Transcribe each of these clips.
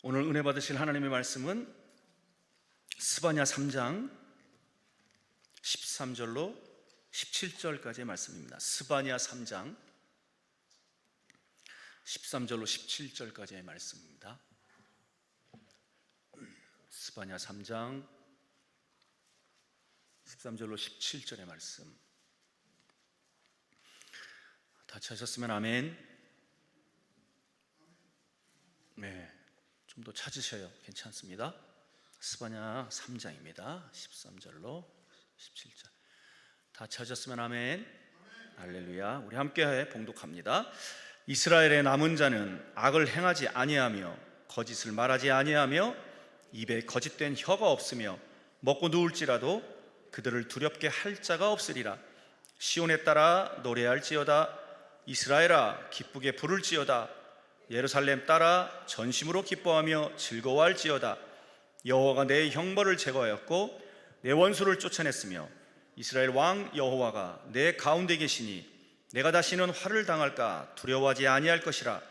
오늘 은혜 받으실 하나님의 말씀은 스바냐 3장 13절로 17절까지의 말씀입니다. 스바냐 3장 13절로 17절까지의 말씀입니다. 스바냐 3장 13절로 17절의 말씀. 다 찾으셨으면 아멘. 네, 좀 더 찾으셔요. 괜찮습니다. 스바냐 3장입니다. 13절로 17절. 다 찾으셨으면 아멘. 할렐루야. 우리 함께 봉독합니다. 이스라엘의 남은 자는 악을 행하지 아니하며 거짓을 말하지 아니하며 입에 거짓된 혀가 없으며 먹고 누울지라도 그들을 두렵게 할 자가 없으리라. 시온에 따라 노래할지어다. 이스라엘아 기쁘게 부를지어다. 예루살렘 따라 전심으로 기뻐하며 즐거워할지어다. 여호와가 내 형벌을 제거하였고 내 원수를 쫓아냈으며 이스라엘 왕 여호와가 내 가운데 계시니 내가 다시는 화를 당할까 두려워하지 아니할 것이라.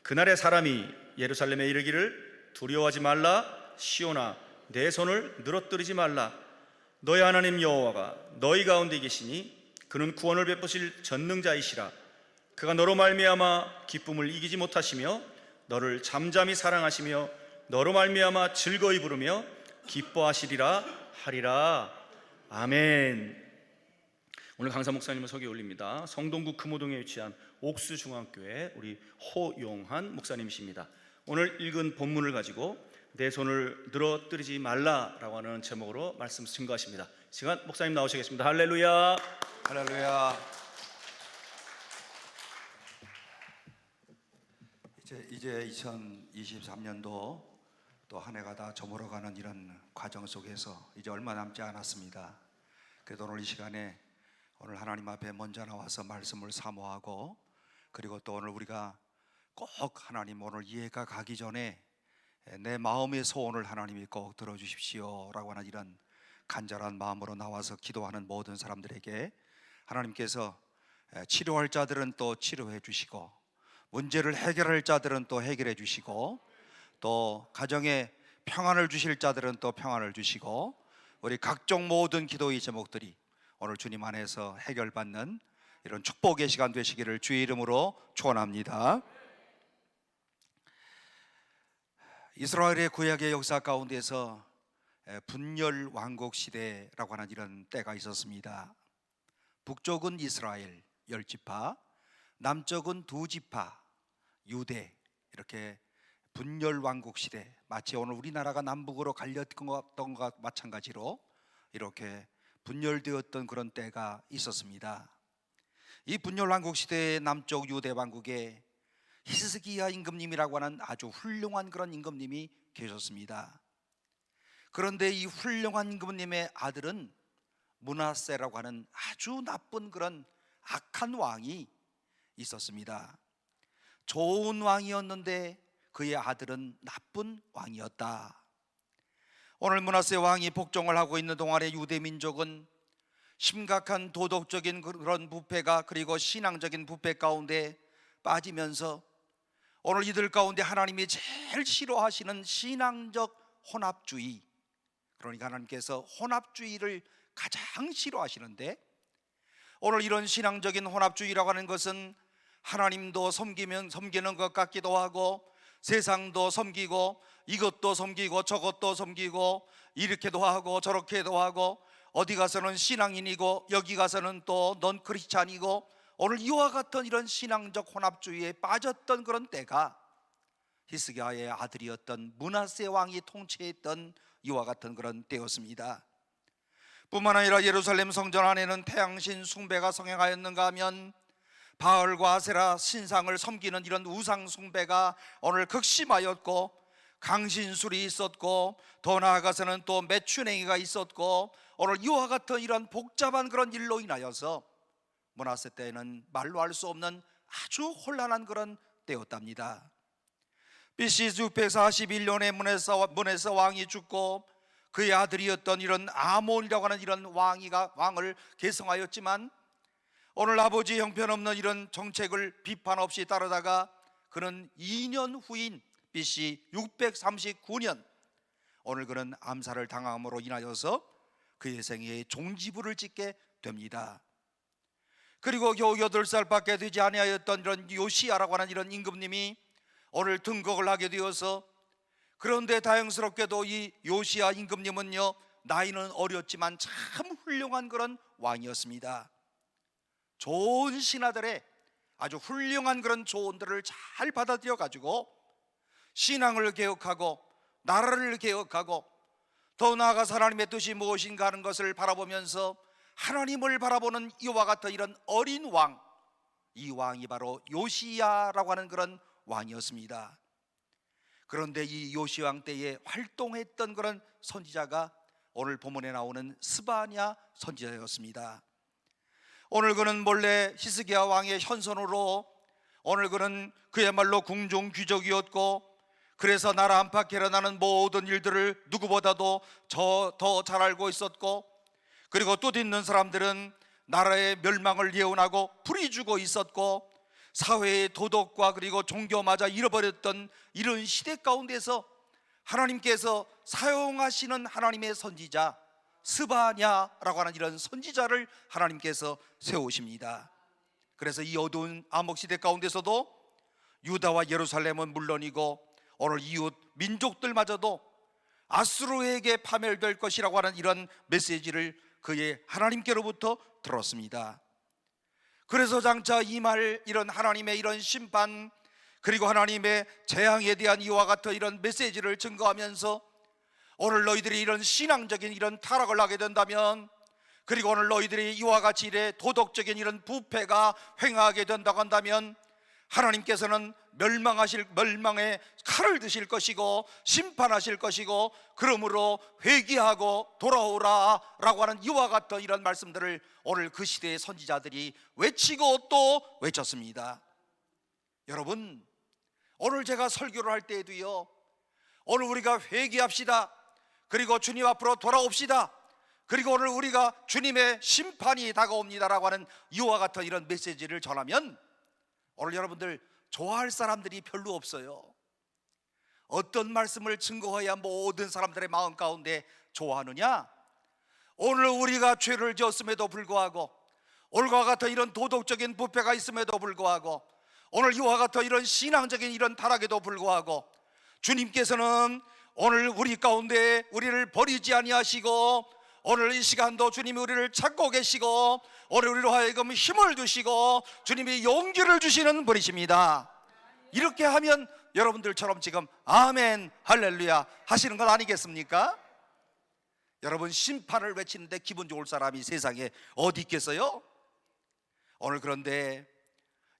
그날의 사람이 예루살렘에 이르기를 두려워하지 말라. 시온아 내 손을 늘어뜨리지 말라. 너희 하나님 여호와가 너희 가운데 계시니 그는 구원을 베푸실 전능자이시라. 그가 너로 말미암아 기쁨을 이기지 못하시며 너를 잠잠히 사랑하시며 너로 말미암아 즐거이 부르며 기뻐하시리라 하리라. 아멘. 오늘 강사 목사님을 소개 올립니다. 성동구 금호동에 위치한 옥수중앙교회 우리 호용한 목사님이십니다. 오늘 읽은 본문을 가지고 내 손을 늘어뜨리지 말라라고 하는 제목으로 말씀 증거하십니다. 시간 목사님 나오시겠습니다. 할렐루야. 할렐루야. 이제 2023년도 또 한 해가 다 저물어가는 이런 과정 속에서 이제 얼마 남지 않았습니다. 그래도 오늘 이 시간에 오늘 하나님 앞에 먼저 나와서 말씀을 사모하고, 그리고 또 오늘 우리가 꼭 하나님 오늘 이해가 가기 전에 내 마음의 소원을 하나님이 꼭 들어주십시오 라고 하는 이런 간절한 마음으로 나와서 기도하는 모든 사람들에게 하나님께서 치료할 자들은 또 치료해 주시고, 문제를 해결할 자들은 또 해결해 주시고, 또 가정에 평안을 주실 자들은 또 평안을 주시고, 우리 각종 모든 기도의 제목들이 오늘 주님 안에서 해결받는 이런 축복의 시간 되시기를 주의 이름으로 축원합니다. 이스라엘의 구약의 역사 가운데서 분열 왕국 시대라고 하는 이런 때가 있었습니다. 북쪽은 이스라엘 10지파, 남쪽은 2지파 유대, 이렇게 분열 왕국 시대, 마치 오늘 우리나라가 남북으로 갈렸던 것과 마찬가지로 이렇게 분열되었던 그런 때가 있었습니다. 이 분열 왕국 시대의 남쪽 유대 왕국에 히스기야 임금님이라고 하는 아주 훌륭한 그런 임금님이 계셨습니다. 그런데 이 훌륭한 임금님의 아들은 므낫세라고 하는 아주 나쁜 그런 악한 왕이 있었습니다. 좋은 왕이었는데 그의 아들은 나쁜 왕이었다. 오늘 므낫세 왕이 복종을 하고 있는 동안의 유대 민족은 심각한 도덕적인 그런 부패가, 그리고 신앙적인 부패 가운데 빠지면서 오늘 이들 가운데 하나님이 제일 싫어하시는 신앙적 혼합주의, 그러니까 하나님께서 혼합주의를 가장 싫어하시는데, 오늘 이런 신앙적인 혼합주의라고 하는 것은 하나님도 섬기는 것 같기도 하고, 세상도 섬기고, 이것도 섬기고 저것도 섬기고, 이렇게도 하고 저렇게도 하고, 어디 가서는 신앙인이고 여기 가서는 또 넌 크리스찬이고, 오늘 이와 같은 이런 신앙적 혼합주의에 빠졌던 그런 때가 히스기야의 아들이었던 므낫세 왕이 통치했던 이와 같은 그런 때였습니다. 뿐만 아니라 예루살렘 성전 안에는 태양신 숭배가 성행하였는가 하면 바알과 아세라 신상을 섬기는 이런 우상 숭배가 오늘 극심하였고, 강신술이 있었고, 더 나아가서는 또 매춘행위가 있었고, 오늘 이와 같은 이런 복잡한 그런 일로 인하여서 므낫세 때에는 말로 할 수 없는 아주 혼란한 그런 때였답니다. BC 641년에 므낫세 왕이 죽고 그의 아들이었던 이런 아몬이라고 하는 이런 왕을 계승하였지만, 오늘 아버지 형편없는 이런 정책을 비판 없이 따르다가 그는 2년 후인 BC 639년 오늘 그는 암살을 당함으로 인하여서 그의 생애에 종지부를 찍게 됩니다. 그리고 겨우 8살밖에 되지 아니하였던 이런 요시야라고 하는 이런 임금님이 오늘 등극을 하게 되어서, 그런데 다행스럽게도 이 요시야 임금님은요, 나이는 어렸지만 참 훌륭한 그런 왕이었습니다. 좋은 신하들의 아주 훌륭한 그런 조언들을 잘 받아들여 가지고 신앙을 개혁하고 나라를 개혁하고 더 나아가서 하나님의 뜻이 무엇인가 하는 것을 바라보면서 하나님을 바라보는 이와 같은 이런 어린 왕, 이 왕이 바로 요시야라고 하는 그런 왕이었습니다. 그런데 이 요시 왕 때에 활동했던 그런 선지자가 오늘 본문에 나오는 스바냐 선지자였습니다. 오늘 그는 몰래 히스기야 왕의 현선으로 오늘 그는 그야말로 궁중 귀족이었고, 그래서 나라 안팎에 일어나는 모든 일들을 누구보다도 더 잘 알고 있었고, 그리고 뜻 있는 사람들은 나라의 멸망을 예언하고 부리주고 있었고, 사회의 도덕과 그리고 종교마저 잃어버렸던 이런 시대 가운데서 하나님께서 사용하시는 하나님의 선지자 스바냐라고 하는 이런 선지자를 하나님께서 세우십니다. 그래서 이 어두운 암흑시대 가운데서도 유다와 예루살렘은 물론이고 오늘 이웃 민족들마저도 아수르에게 파멸될 것이라고 하는 이런 메시지를 그의 하나님께로부터 들었습니다. 그래서 장차 임할 이런 하나님의 이런 심판, 그리고 하나님의 재앙에 대한 이와 같은 이런 메시지를 증거하면서 오늘 너희들이 이런 신앙적인 이런 타락을 하게 된다면, 그리고 오늘 너희들이 이와 같이 이래 도덕적인 이런 부패가 횡하게 된다고 한다면 하나님께서는 멸망의 칼을 드실 것이고 심판하실 것이고, 그러므로 회개하고 돌아오라 라고 하는 이와 같은 이런 말씀들을 오늘 그 시대의 선지자들이 외치고 또 외쳤습니다. 여러분, 오늘 제가 설교를 할 때에도요, 오늘 우리가 회개합시다, 그리고 주님 앞으로 돌아옵시다, 그리고 오늘 우리가 주님의 심판이 다가옵니다라고 하는 이와 같은 이런 메시지를 전하면 오늘 여러분들 좋아할 사람들이 별로 없어요. 어떤 말씀을 증거해야 모든 사람들의 마음 가운데 좋아하느냐? 오늘 우리가 죄를 지었음에도 불구하고, 오늘과 같은 이런 도덕적인 부패가 있음에도 불구하고, 오늘 이와 같은 이런 신앙적인 이런 타락에도 불구하고 주님께서는 오늘 우리 가운데 우리를 버리지 아니하시고, 오늘 이 시간도 주님이 우리를 찾고 계시고, 오늘 우리로 하여금 힘을 주시고 주님이 용기를 주시는 분이십니다. 이렇게 하면 여러분들처럼 지금 아멘 할렐루야 하시는 건 아니겠습니까? 여러분, 심판을 외치는데 기분 좋을 사람이 세상에 어디 있겠어요? 오늘 그런데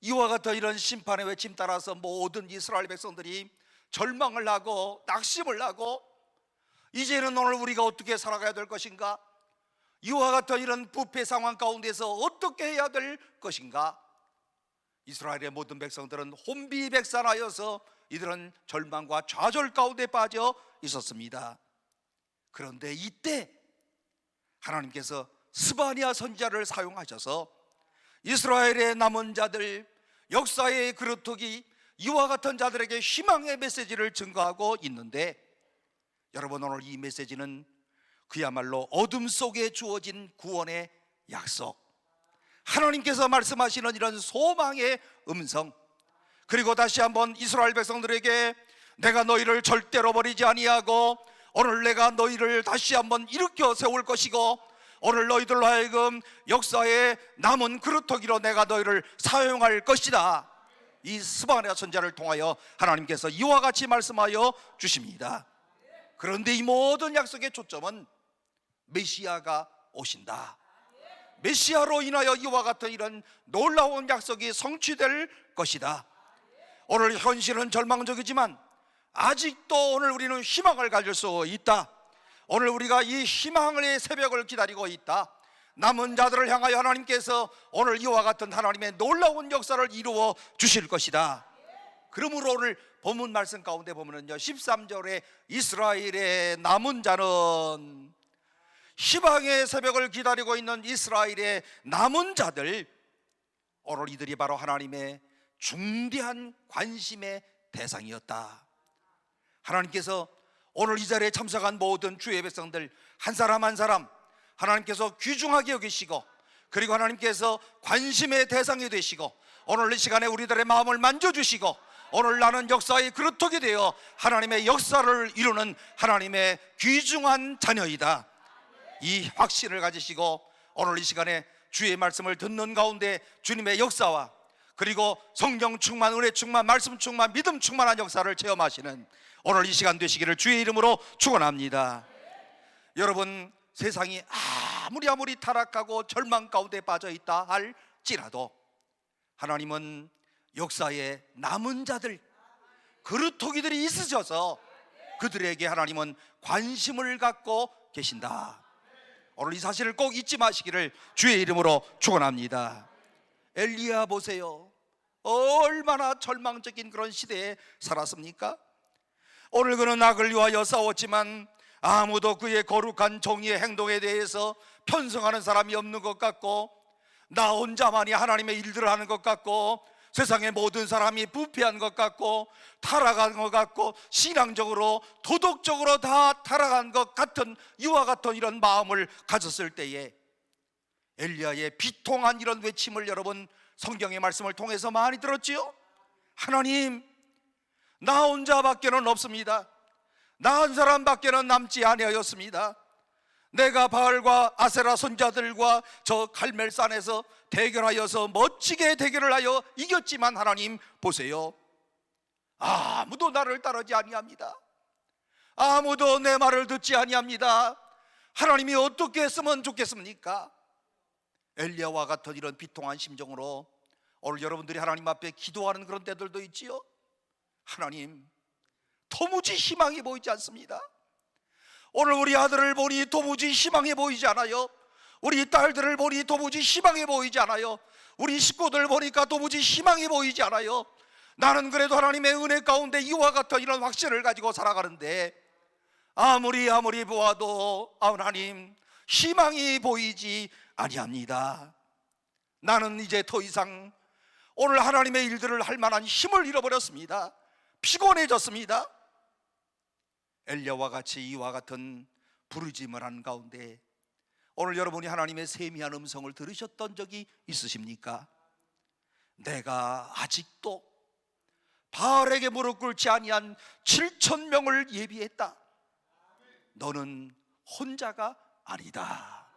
이와 같은 이런 심판의 외침 따라서 모든 이스라엘 백성들이 절망을 하고 낙심을 하고, 이제는 오늘 우리가 어떻게 살아가야 될 것인가? 이와 같은 이런 부패 상황 가운데서 어떻게 해야 될 것인가? 이스라엘의 모든 백성들은 혼비백산하여서 이들은 절망과 좌절 가운데 빠져 있었습니다. 그런데 이때 하나님께서 스바냐 선지자를 사용하셔서 이스라엘의 남은 자들, 역사의 그루터기 이와 같은 자들에게 희망의 메시지를 증거하고 있는데, 여러분, 오늘 이 메시지는 그야말로 어둠 속에 주어진 구원의 약속, 하나님께서 말씀하시는 이런 소망의 음성, 그리고 다시 한번 이스라엘 백성들에게 내가 너희를 절대로 버리지 아니하고 오늘 내가 너희를 다시 한번 일으켜 세울 것이고, 오늘 너희들로 하여금 역사의 남은 그루터기로 내가 너희를 사용할 것이다. 이 스바냐 선지자를 통하여 하나님께서 이와 같이 말씀하여 주십니다. 그런데 이 모든 약속의 초점은 메시아가 오신다, 메시아로 인하여 이와 같은 이런 놀라운 약속이 성취될 것이다. 오늘 현실은 절망적이지만 아직도 오늘 우리는 희망을 가질 수 있다. 오늘 우리가 이 희망의 새벽을 기다리고 있다. 남은 자들을 향하여 하나님께서 오늘 이와 같은 하나님의 놀라운 역사를 이루어 주실 것이다. 그러므로 오늘 본문 말씀 가운데 보면은요, 13절에 이스라엘의 남은 자는, 희망의 새벽을 기다리고 있는 이스라엘의 남은 자들, 오늘 이들이 바로 하나님의 중대한 관심의 대상이었다. 하나님께서 오늘 이 자리에 참석한 모든 주의 백성들 한 사람 한 사람 하나님께서 귀중하게 여기시고, 그리고 하나님께서 관심의 대상이 되시고, 오늘 이 시간에 우리들의 마음을 만져주시고, 오늘 나는 역사의 그릇독이 되어 하나님의 역사를 이루는 하나님의 귀중한 자녀이다, 이 확신을 가지시고 오늘 이 시간에 주의 말씀을 듣는 가운데 주님의 역사와, 그리고 성령 충만, 은혜 충만, 말씀 충만, 믿음 충만한 역사를 체험하시는 오늘 이 시간 되시기를 주의 이름으로 축원합니다. 여러분, 세상이 아무리 타락하고 절망 가운데 빠져 있다 할지라도 하나님은 역사에 남은 자들, 그릇토기들이 있으셔서 그들에게 하나님은 관심을 갖고 계신다. 오늘 이 사실을 꼭 잊지 마시기를 주의 이름으로 축원합니다. 엘리야 보세요. 얼마나 절망적인 그런 시대에 살았습니까? 오늘 그는 악을 위하여 싸웠지만 아무도 그의 거룩한 정의의 행동에 대해서 편성하는 사람이 없는 것 같고, 나 혼자만이 하나님의 일들을 하는 것 같고, 세상의 모든 사람이 부패한 것 같고, 타락한 것 같고, 신앙적으로 도덕적으로 다 타락한 것 같은, 이와 같은 이런 마음을 가졌을 때에 엘리야의 비통한 이런 외침을 여러분 성경의 말씀을 통해서 많이 들었지요. 하나님, 나 혼자밖에는 없습니다. 나 한 사람밖에는 남지 아니하였습니다. 내가 바알과 아세라 선자들과 저 갈멜산에서 대결하여서 멋지게 대결을 하여 이겼지만 하나님 보세요, 아무도 나를 따르지 아니합니다. 아무도 내 말을 듣지 아니합니다. 하나님이 어떻게 했으면 좋겠습니까? 엘리야와 같은 이런 비통한 심정으로 오늘 여러분들이 하나님 앞에 기도하는 그런 때들도 있지요. 하나님, 도무지 희망이 보이지 않습니다. 오늘 우리 아들을 보니 도무지 희망해 보이지 않아요. 우리 딸들을 보니 도무지 희망해 보이지 않아요. 우리 식구들 보니까 도무지 희망해 보이지 않아요. 나는 그래도 하나님의 은혜 가운데 이와 같은 이런 확신을 가지고 살아가는데 아무리 보아도 하나님, 희망이 보이지 아니합니다. 나는 이제 더 이상 오늘 하나님의 일들을 할 만한 힘을 잃어버렸습니다. 피곤해졌습니다. 엘리야와 같이 이와 같은 부르짖음을 한 가운데 오늘 여러분이 하나님의 세미한 음성을 들으셨던 적이 있으십니까? 내가 아직도 바알에게 무릎 꿇지 아니한 7,000명을 예비했다. 너는 혼자가 아니다.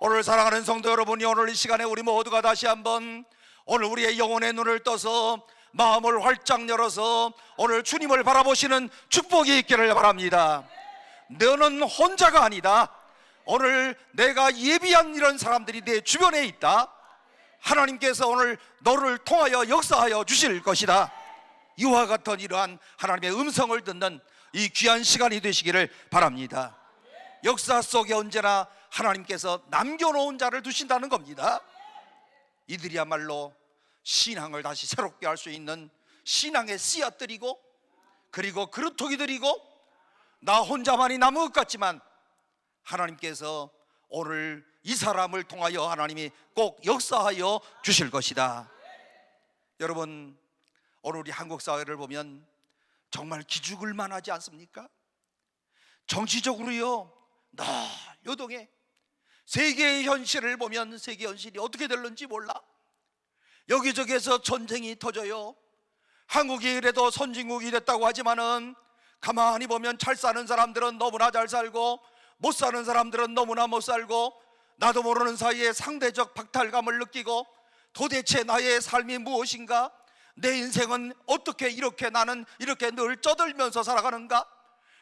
오늘 사랑하는 성도 여러분이, 오늘 이 시간에 우리 모두가 다시 한번 오늘 우리의 영혼의 눈을 떠서 마음을 활짝 열어서 오늘 주님을 바라보시는 축복이 있기를 바랍니다. 너는 혼자가 아니다. 오늘 내가 예비한 이런 사람들이 내 주변에 있다. 하나님께서 오늘 너를 통하여 역사하여 주실 것이다. 이와 같은 이러한 하나님의 음성을 듣는 이 귀한 시간이 되시기를 바랍니다. 역사 속에 언제나 하나님께서 남겨놓은 자를 두신다는 겁니다. 이들이야말로 신앙을 다시 새롭게 할 수 있는 신앙의 씨앗들이고, 그리고 그릇토기들이고, 나 혼자만이 남은 것 같지만 하나님께서 오늘 이 사람을 통하여 하나님이 꼭 역사하여 주실 것이다. 여러분, 오늘 우리 한국 사회를 보면 정말 기죽을 만하지 않습니까? 정치적으로요, 늘 요동해. 세계의 현실을 보면 세계 현실이 어떻게 될는지 몰라. 여기저기에서 전쟁이 터져요. 한국이 그래도 선진국이 됐다고 하지만은 가만히 보면 잘 사는 사람들은 너무나 잘 살고 못 사는 사람들은 너무나 못 살고, 나도 모르는 사이에 상대적 박탈감을 느끼고 도대체 나의 삶이 무엇인가? 내 인생은 어떻게 이렇게 나는 이렇게 늘 쩌들면서 살아가는가?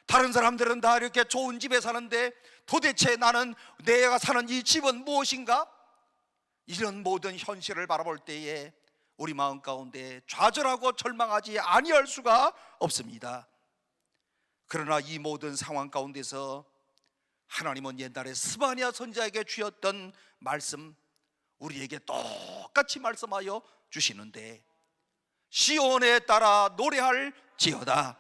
다른 사람들은 다 이렇게 좋은 집에 사는데 도대체 나는, 내가 사는 이 집은 무엇인가? 이런 모든 현실을 바라볼 때에 우리 마음 가운데 좌절하고 절망하지 아니할 수가 없습니다. 그러나 이 모든 상황 가운데서 하나님은 옛날에 스바냐 선지자에게 주셨던 말씀, 우리에게 똑같이 말씀하여 주시는데, 시온에 따라 노래할지어다.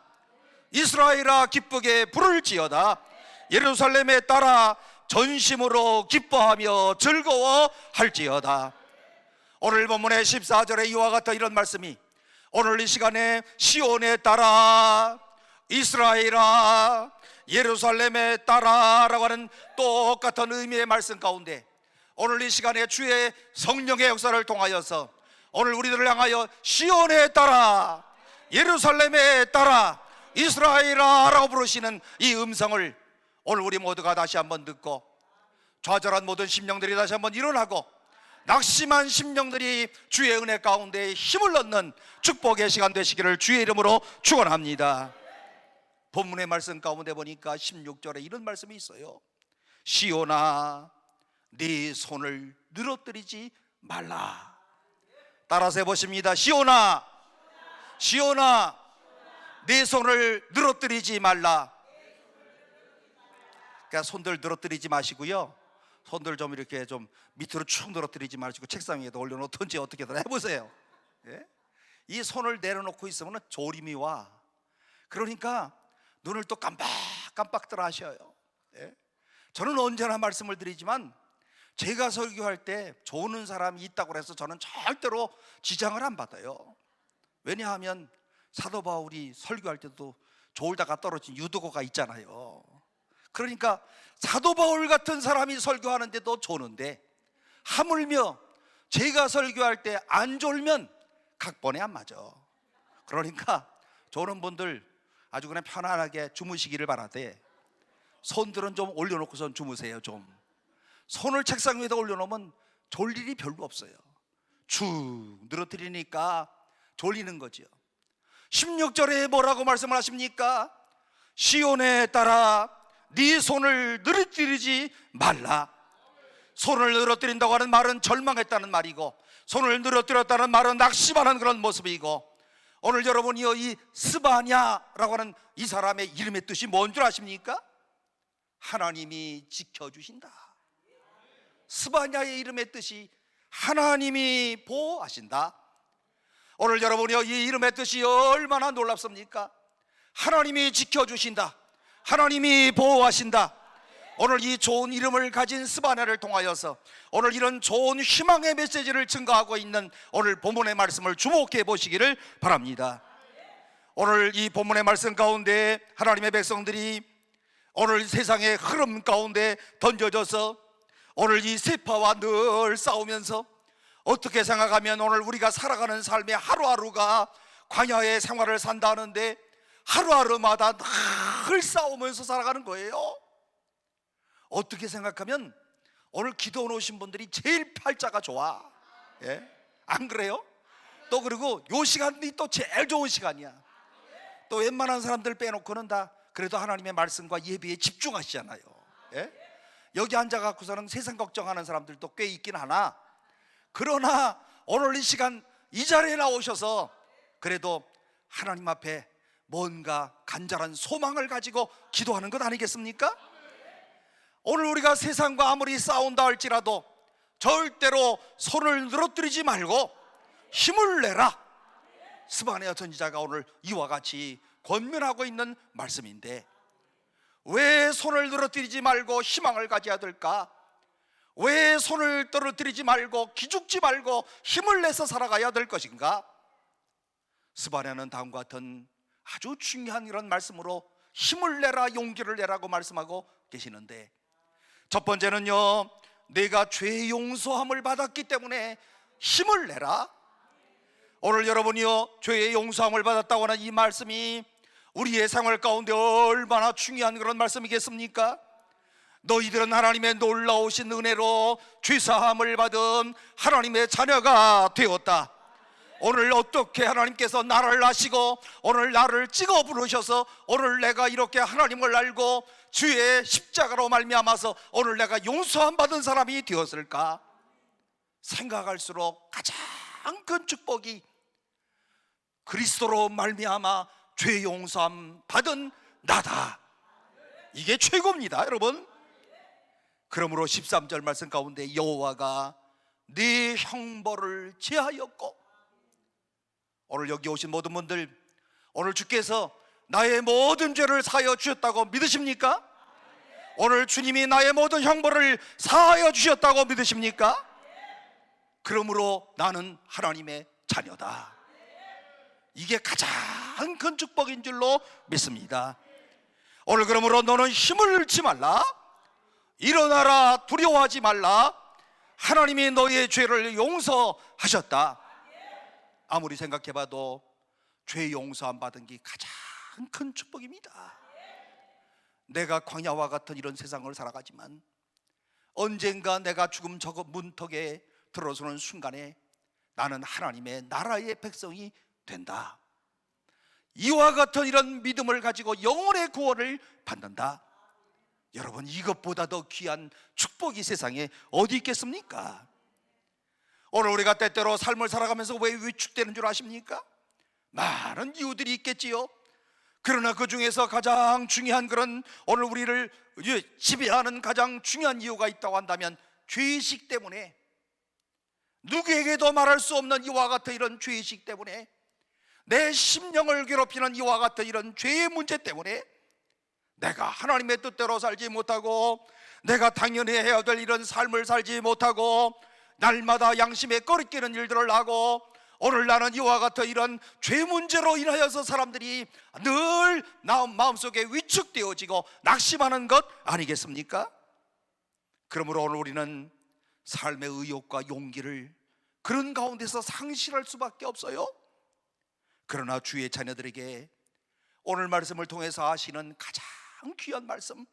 이스라엘아 기쁘게 부를지어다. 예루살렘에 따라 전심으로 기뻐하며 즐거워할지어다. 오늘 본문의 14절에 이와 같은 이런 말씀이 오늘 이 시간에 시온에 따라 이스라엘아 예루살렘에 따라라고 하는 똑같은 의미의 말씀 가운데 오늘 이 시간에 주의 성령의 역사를 통하여서 오늘 우리들을 향하여 시온에 따라 예루살렘에 따라 이스라엘아 라고 부르시는 이 음성을 오늘 우리 모두가 다시 한번 듣고 좌절한 모든 심령들이 다시 한번 일어나고 낙심한 심령들이 주의 은혜 가운데 힘을 얻는 축복의 시간 되시기를 주의 이름으로 축원합니다. 본문의 말씀 가운데 보니까 16절에 이런 말씀이 있어요. 시온아 네 손을 늘어뜨리지 말라. 따라서 해보십니다. 시온아, 시온아 네 손을 늘어뜨리지 말라. 그러니까 손들 늘어뜨리지 마시고요, 손들 좀 이렇게 좀 밑으로 축 늘어뜨리지 마시고 책상 위에다 올려놓든지 어떻게든 해보세요. 예? 이 손을 내려놓고 있으면 졸음이 와. 그러니까 눈을 또 깜빡깜빡 들어 하셔요. 예? 저는 언제나 말씀을 드리지만 제가 설교할 때 조는 사람이 있다고 해서 저는 절대로 지장을 안 받아요. 왜냐하면 사도 바울이 설교할 때도 졸다가 떨어진 유두고가 있잖아요. 그러니까 사도 바울 같은 사람이 설교하는데도 조는데 하물며 제가 설교할 때 안 졸면 각본에 안 맞아. 그러니까 조는 분들 아주 그냥 편안하게 주무시기를 바라되 손들은 좀 올려놓고선 주무세요. 좀 손을 책상 위에다 올려놓으면 졸 일이 별로 없어요. 축 늘어뜨리니까 졸리는 거죠. 16절에 뭐라고 말씀을 하십니까? 시온에 따라 네 손을 늘어뜨리지 말라. 손을 늘어뜨린다고 하는 말은 절망했다는 말이고, 손을 늘어뜨렸다는 말은 낙심하는 그런 모습이고, 오늘 여러분이요 이 스바냐라고 하는 이 사람의 이름의 뜻이 뭔 줄 아십니까? 하나님이 지켜주신다. 스바냐의 이름의 뜻이 하나님이 보호하신다. 오늘 여러분이요 이 이름의 뜻이 얼마나 놀랍습니까? 하나님이 지켜주신다, 하나님이 보호하신다. 오늘 이 좋은 이름을 가진 스바냐를 통하여서 오늘 이런 좋은 희망의 메시지를 증거하고 있는 오늘 본문의 말씀을 주목해 보시기를 바랍니다. 오늘 이 본문의 말씀 가운데 하나님의 백성들이 오늘 세상의 흐름 가운데 던져져서 오늘 이 세파와 늘 싸우면서 어떻게 생각하면 오늘 우리가 살아가는 삶의 하루하루가 광야의 생활을 산다는데 하루하루마다 늘 싸우면서 살아가는 거예요. 어떻게 생각하면 오늘 기도 오신 분들이 제일 팔자가 좋아. 예? 안 그래요? 또 그리고 요 시간이 또 제일 좋은 시간이야. 또 웬만한 사람들 빼놓고는 다 그래도 하나님의 말씀과 예배에 집중하시잖아요. 예? 여기 앉아갖고서는 세상 걱정하는 사람들도 꽤 있긴 하나, 그러나 오늘 이 시간 이 자리에 나오셔서 그래도 하나님 앞에 뭔가 간절한 소망을 가지고 기도하는 것 아니겠습니까? 오늘 우리가 세상과 아무리 싸운다 할지라도 절대로 손을 늘어뜨리지 말고 힘을 내라. 스바냐 선지자가 오늘 이와 같이 권면하고 있는 말씀인데, 왜 손을 늘어뜨리지 말고 희망을 가져야 될까? 왜 손을 떨어뜨리지 말고 기죽지 말고 힘을 내서 살아가야 될 것인가? 스바냐는 다음과 같은 아주 중요한 이런 말씀으로 힘을 내라, 용기를 내라고 말씀하고 계시는데, 첫 번째는요, 내가 죄 용서함을 받았기 때문에 힘을 내라. 오늘 여러분이요 죄의 용서함을 받았다고 하는 이 말씀이 우리의 생활 가운데 얼마나 중요한 그런 말씀이겠습니까? 너희들은 하나님의 놀라우신 은혜로 죄사함을 받은 하나님의 자녀가 되었다. 오늘 어떻게 하나님께서 나를 아시고 오늘 나를 찍어 부르셔서 오늘 내가 이렇게 하나님을 알고 주의 십자가로 말미암아서 오늘 내가 용서함 받은 사람이 되었을까? 생각할수록 가장 큰 축복이 그리스도로 말미암아 죄 용서함 받은 나다. 이게 최고입니다, 여러분. 그러므로 13절 말씀 가운데 여호와가 네 형벌을 제하였고, 오늘 여기 오신 모든 분들, 오늘 주께서 나의 모든 죄를 사하여 주셨다고 믿으십니까? 오늘 주님이 나의 모든 형벌을 사하여 주셨다고 믿으십니까? 그러므로 나는 하나님의 자녀다. 이게 가장 큰 축복인 줄로 믿습니다. 오늘 그러므로 너는 힘을 잃지 말라, 일어나라, 두려워하지 말라. 하나님이 너의 죄를 용서하셨다. 아무리 생각해봐도 죄 용서 안 받은 게 가장 큰 축복입니다. 내가 광야와 같은 이런 세상을 살아가지만 언젠가 내가 죽음 저 문턱에 들어서는 순간에 나는 하나님의 나라의 백성이 된다. 이와 같은 이런 믿음을 가지고 영혼의 구원을 받는다. 여러분, 이것보다 더 귀한 축복이 세상에 어디 있겠습니까? 오늘 우리가 때때로 삶을 살아가면서 왜 위축되는 줄 아십니까? 많은 이유들이 있겠지요. 그러나 그 중에서 가장 중요한 그런 오늘 우리를 지배하는 가장 중요한 이유가 있다고 한다면 죄의식 때문에, 누구에게도 말할 수 없는 이와 같은 이런 죄의식 때문에, 내 심령을 괴롭히는 이와 같은 이런 죄의 문제 때문에 내가 하나님의 뜻대로 살지 못하고, 내가 당연히 해야 될 이런 삶을 살지 못하고, 날마다 양심에 꺼리끼는 일들을 하고, 오늘 나는 이와 같은 이런 죄 문제로 인하여서 사람들이 늘 마음속에 위축되어지고 낙심하는 것 아니겠습니까? 그러므로 오늘 우리는 삶의 의욕과 용기를 그런 가운데서 상실할 수밖에 없어요. 그러나 주의 자녀들에게 오늘 말씀을 통해서 하시는 가장 귀한 말씀,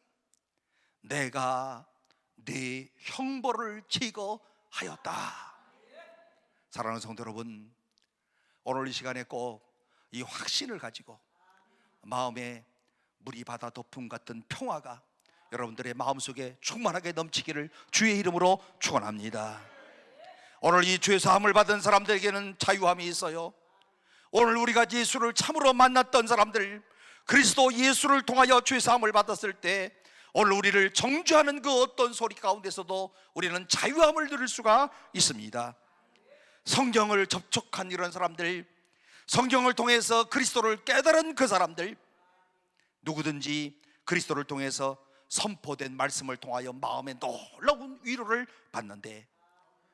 내가 네 형벌을 제거하였다. 사랑하는 성도 여러분, 오늘 이 시간에 꼭 이 확신을 가지고 마음에 물이 바다 덮음 같은 평화가 여러분들의 마음속에 충만하게 넘치기를 주의 이름으로 축원합니다. 오늘 이 죄 사함을 받은 사람들에게는 자유함이 있어요. 오늘 우리가 예수를 참으로 만났던 사람들, 그리스도 예수를 통하여 죄 사함을 받았을 때 오늘 우리를 정죄하는 그 어떤 소리 가운데서도 우리는 자유함을 누릴 수가 있습니다. 성경을 접촉한 이런 사람들, 성경을 통해서 그리스도를 깨달은 그 사람들, 누구든지 그리스도를 통해서 선포된 말씀을 통하여 마음에 놀라운 위로를 받는데,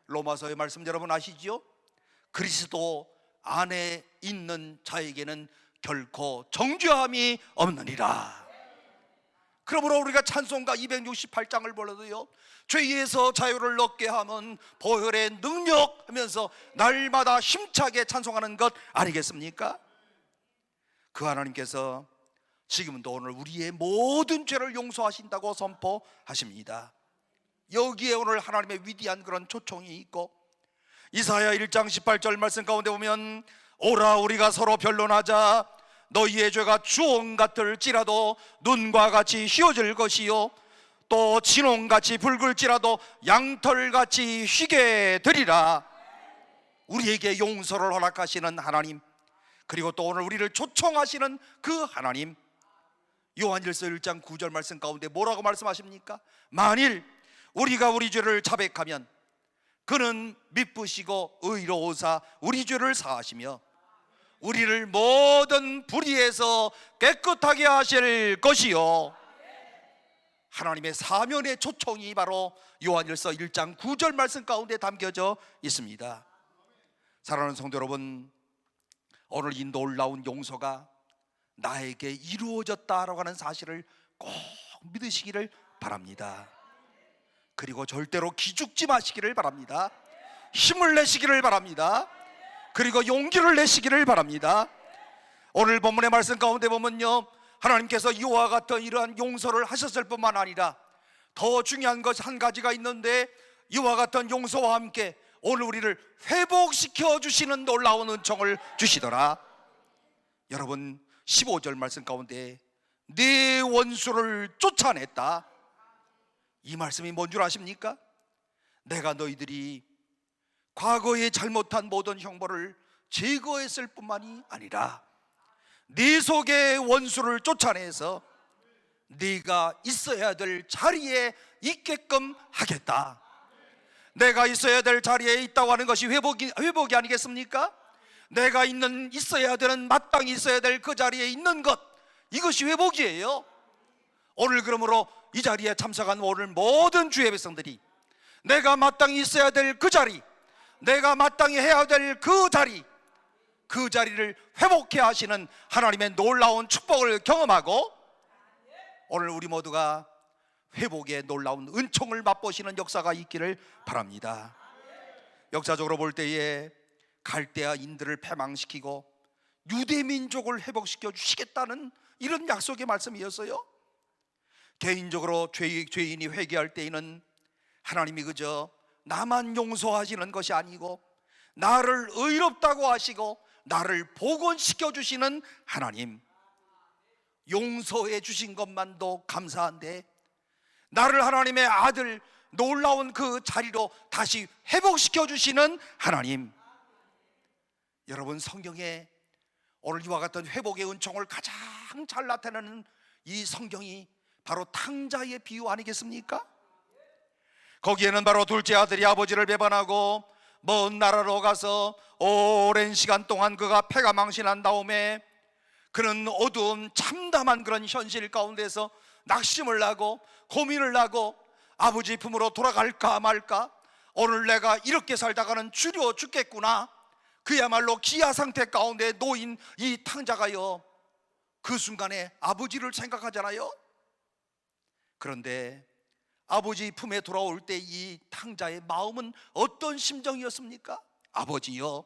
로마서의 말씀 여러분 아시죠? 그리스도 안에 있는 자에게는 결코 정죄함이 없느니라. 그러므로 우리가 찬송가 268장을 불러도요, 죄에서 자유를 얻게 하면 보혈의 능력 하면서 날마다 힘차게 찬송하는 것 아니겠습니까? 그 하나님께서 지금도 오늘 우리의 모든 죄를 용서하신다고 선포하십니다. 여기에 오늘 하나님의 위대한 그런 초청이 있고, 이사야 1장 18절 말씀 가운데 보면, 오라 우리가 서로 변론하자, 너희의 죄가 주홍 같을지라도 눈과 같이 휘어질 것이요, 또 진홍같이 붉을지라도 양털같이 휘게 되리라. 우리에게 용서를 허락하시는 하나님, 그리고 또 오늘 우리를 초청하시는 그 하나님, 요한일서 1장 9절 말씀 가운데 뭐라고 말씀하십니까? 만일 우리가 우리 죄를 자백하면 그는 미쁘시고 의로우사 우리 죄를 사하시며 우리를 모든 불의에서 깨끗하게 하실 것이요. 하나님의 사면의 초청이 바로 요한일서 1장 9절 말씀 가운데 담겨져 있습니다. 사랑하는 성도 여러분, 오늘 이 놀라운 용서가 나에게 이루어졌다라고 하는 사실을 꼭 믿으시기를 바랍니다. 그리고 절대로 기죽지 마시기를 바랍니다. 힘을 내시기를 바랍니다. 그리고 용기를 내시기를 바랍니다. 오늘 본문의 말씀 가운데 보면요, 하나님께서 이와 같은 이러한 용서를 하셨을 뿐만 아니라 더 중요한 것 한 가지가 있는데, 이와 같은 용서와 함께 오늘 우리를 회복시켜 주시는 놀라운 은총을 주시더라. 여러분, 15절 말씀 가운데 네 원수를 쫓아냈다, 이 말씀이 뭔 줄 아십니까? 내가 너희들이 과거에 잘못한 모든 형벌을 제거했을 뿐만이 아니라 네 속의 원수를 쫓아내서 네가 있어야 될 자리에 있게끔 하겠다. 내가 있어야 될 자리에 있다고 하는 것이 회복이 아니겠습니까? 내가 있어야 되는, 마땅히 있어야 될 그 자리에 있는 것, 이것이 회복이에요. 오늘 그러므로 이 자리에 참석한 오늘 모든 주의 백성들이 내가 마땅히 있어야 될 그 자리, 내가 마땅히 해야 될 그 자리, 그 자리를 회복해 하시는 하나님의 놀라운 축복을 경험하고 오늘 우리 모두가 회복의 놀라운 은총을 맛보시는 역사가 있기를 바랍니다. 역사적으로 볼 때에 갈대아인들을 패망시키고 유대 민족을 회복시켜 주시겠다는 이런 약속의 말씀이었어요. 개인적으로 죄인이 회개할 때에는 하나님이 그저 나만 용서하시는 것이 아니고 나를 의롭다고 하시고 나를 복원시켜 주시는 하나님, 용서해 주신 것만도 감사한데 나를 하나님의 아들 놀라운 그 자리로 다시 회복시켜 주시는 하나님. 여러분, 성경에 오늘 이와 같은 회복의 은총을 가장 잘 나타내는 이 성경이 바로 탕자의 비유 아니겠습니까? 거기에는 바로 둘째 아들이 아버지를 배반하고 먼 나라로 가서 오랜 시간 동안 그가 패가 망신한 다음에 그는 어두운 참담한 그런 현실 가운데서 낙심을 하고 고민을 하고 아버지 품으로 돌아갈까 말까, 오늘 내가 이렇게 살다가는 주려 죽겠구나, 그야말로 기아 상태 가운데 놓인 이 탕자가요, 그 순간에 아버지를 생각하잖아요. 그런데 아버지 품에 돌아올 때 이 탕자의 마음은 어떤 심정이었습니까? 아버지여,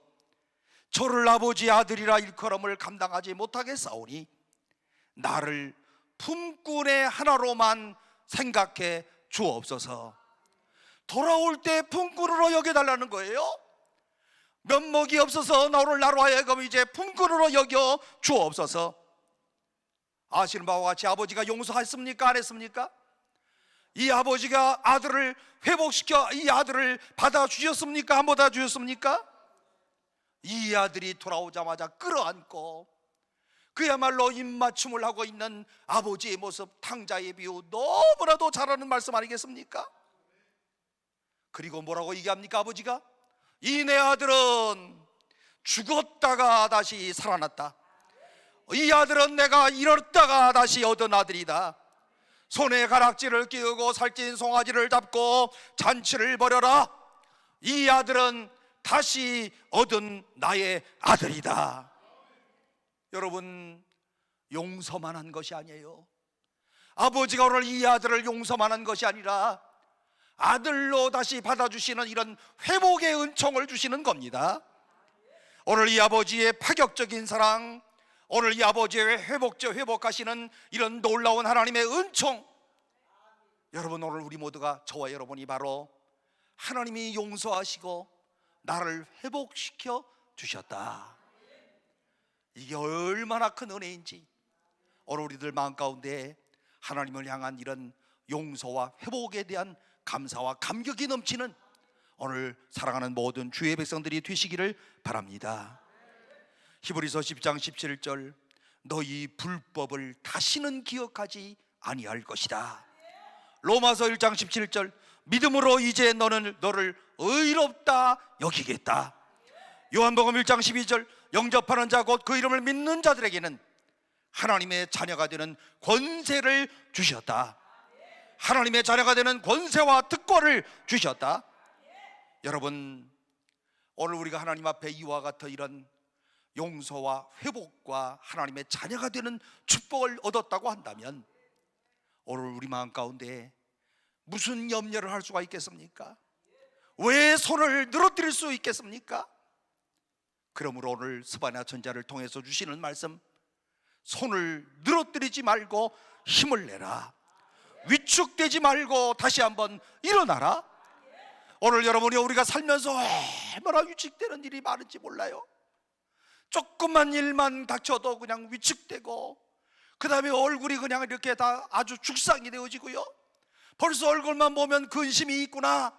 저를 아버지 아들이라 일컬음을 감당하지 못하겠사오니 나를 품꾼의 하나로만 생각해 주옵소서. 돌아올 때 품꾼으로 여겨달라는 거예요. 면목이 없어서 나를 나로 하여금 이제 품꾼으로 여겨 주옵소서. 아시는 바와 같이 아버지가 용서했습니까? 안 했습니까? 이 아버지가 아들을 회복시켜 이 아들을 받아주셨습니까? 안 받아주셨습니까? 이 아들이 돌아오자마자 끌어안고 그야말로 입맞춤을 하고 있는 아버지의 모습, 탕자의 비유, 너무나도 잘하는 말씀 아니겠습니까? 그리고 뭐라고 얘기합니까? 아버지가 이 내 아들은 죽었다가 다시 살아났다. 이 아들은 내가 잃었다가 다시 얻은 아들이다. 손에 가락지를 끼우고 살찐 송아지를 잡고 잔치를 벌여라. 이 아들은 다시 얻은 나의 아들이다. 여러분, 용서만 한 것이 아니에요. 아버지가 오늘 이 아들을 용서만 한 것이 아니라 아들로 다시 받아주시는 이런 회복의 은총을 주시는 겁니다. 오늘 이 아버지의 파격적인 사랑, 오늘 이 아버지의 회복하시는 이런 놀라운 하나님의 은총, 여러분, 오늘 우리 모두가, 저와 여러분이 바로 하나님이 용서하시고 나를 회복시켜 주셨다. 이게 얼마나 큰 은혜인지 오늘 우리들 마음 가운데 하나님을 향한 이런 용서와 회복에 대한 감사와 감격이 넘치는 오늘 사랑하는 모든 주의 백성들이 되시기를 바랍니다. 히브리서 10장 17절, 너희 불법을 다시는 기억하지 아니할 것이다. 로마서 1장 17절, 믿음으로 이제 너를 의롭다 여기겠다. 요한복음 1장 12절, 영접하는 자 곧 그 이름을 믿는 자들에게는 하나님의 자녀가 되는 권세를 주셨다. 하나님의 자녀가 되는 권세와 특권을 주셨다. 여러분, 오늘 우리가 하나님 앞에 이와 같은 이런 용서와 회복과 하나님의 자녀가 되는 축복을 얻었다고 한다면 오늘 우리 마음 가운데 무슨 염려를 할 수가 있겠습니까? 왜 손을 늘어뜨릴 수 있겠습니까? 그러므로 오늘 스바냐 전자를 통해서 주시는 말씀, 손을 늘어뜨리지 말고 힘을 내라. 위축되지 말고 다시 한번 일어나라. 오늘 여러분이 우리가 살면서 얼마나 위축되는 일이 많은지 몰라요. 조금만 일만 닥쳐도 그냥 위축되고, 그 다음에 얼굴이 그냥 이렇게 다 아주 죽상이 되어지고요. 벌써 얼굴만 보면 근심이 있구나.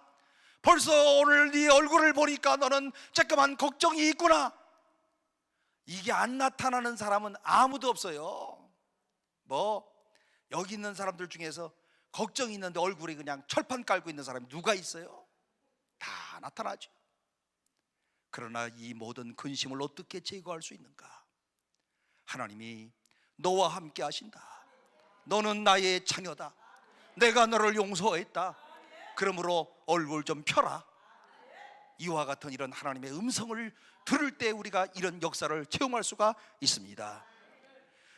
벌써 오늘 네 얼굴을 보니까 너는 조그만 걱정이 있구나. 이게 안 나타나는 사람은 아무도 없어요. 여기 있는 사람들 중에서 걱정이 있는데 얼굴이 그냥 철판 깔고 있는 사람이 누가 있어요? 다 나타나죠. 그러나 이 모든 근심을 어떻게 제거할 수 있는가? 하나님이 너와 함께 하신다. 너는 나의 자녀다. 내가 너를 용서했다. 그러므로 얼굴 좀 펴라. 이와 같은 이런 하나님의 음성을 들을 때 우리가 이런 역사를 체험할 수가 있습니다.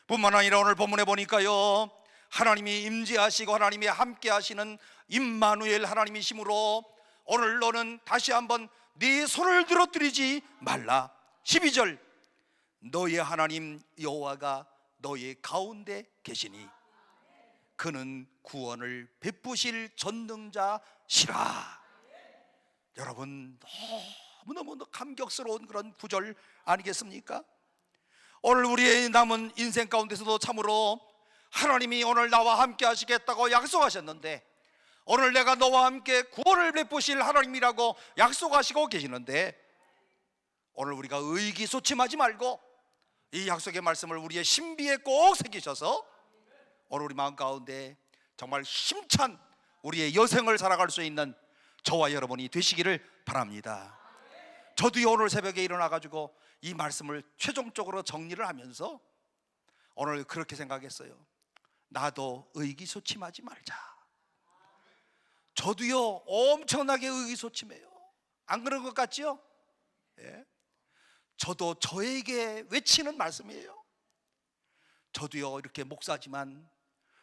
뿐만 아니라 오늘 본문에 보니까요, 하나님이 임재하시고 하나님이 함께 하시는 임마누엘 하나님이시므로 오늘 너는 다시 한번 네 손을 들어뜨리지 말라. 12절, 너의 하나님 여호와가 너의 가운데 계시니 그는 구원을 베푸실 전능자시라. 여러분, 너무너무 감격스러운 그런 구절 아니겠습니까? 오늘 우리의 남은 인생 가운데서도 참으로 하나님이 오늘 나와 함께 하시겠다고 약속하셨는데, 오늘 내가 너와 함께 구원을 베푸실 하나님이라고 약속하시고 계시는데, 오늘 우리가 의기소침하지 말고 이 약속의 말씀을 우리의 신비에 꼭 새기셔서 오늘 우리 마음 가운데 정말 힘찬 우리의 여생을 살아갈 수 있는 저와 여러분이 되시기를 바랍니다. 저도 오늘 새벽에 일어나가지고 이 말씀을 최종적으로 정리를 하면서 오늘 그렇게 생각했어요. 나도 의기소침하지 말자. 저도요 엄청나게 의기소침해요. 안 그런 것 같지요? 예. 저도 저에게 외치는 말씀이에요. 저도요 이렇게 목사지만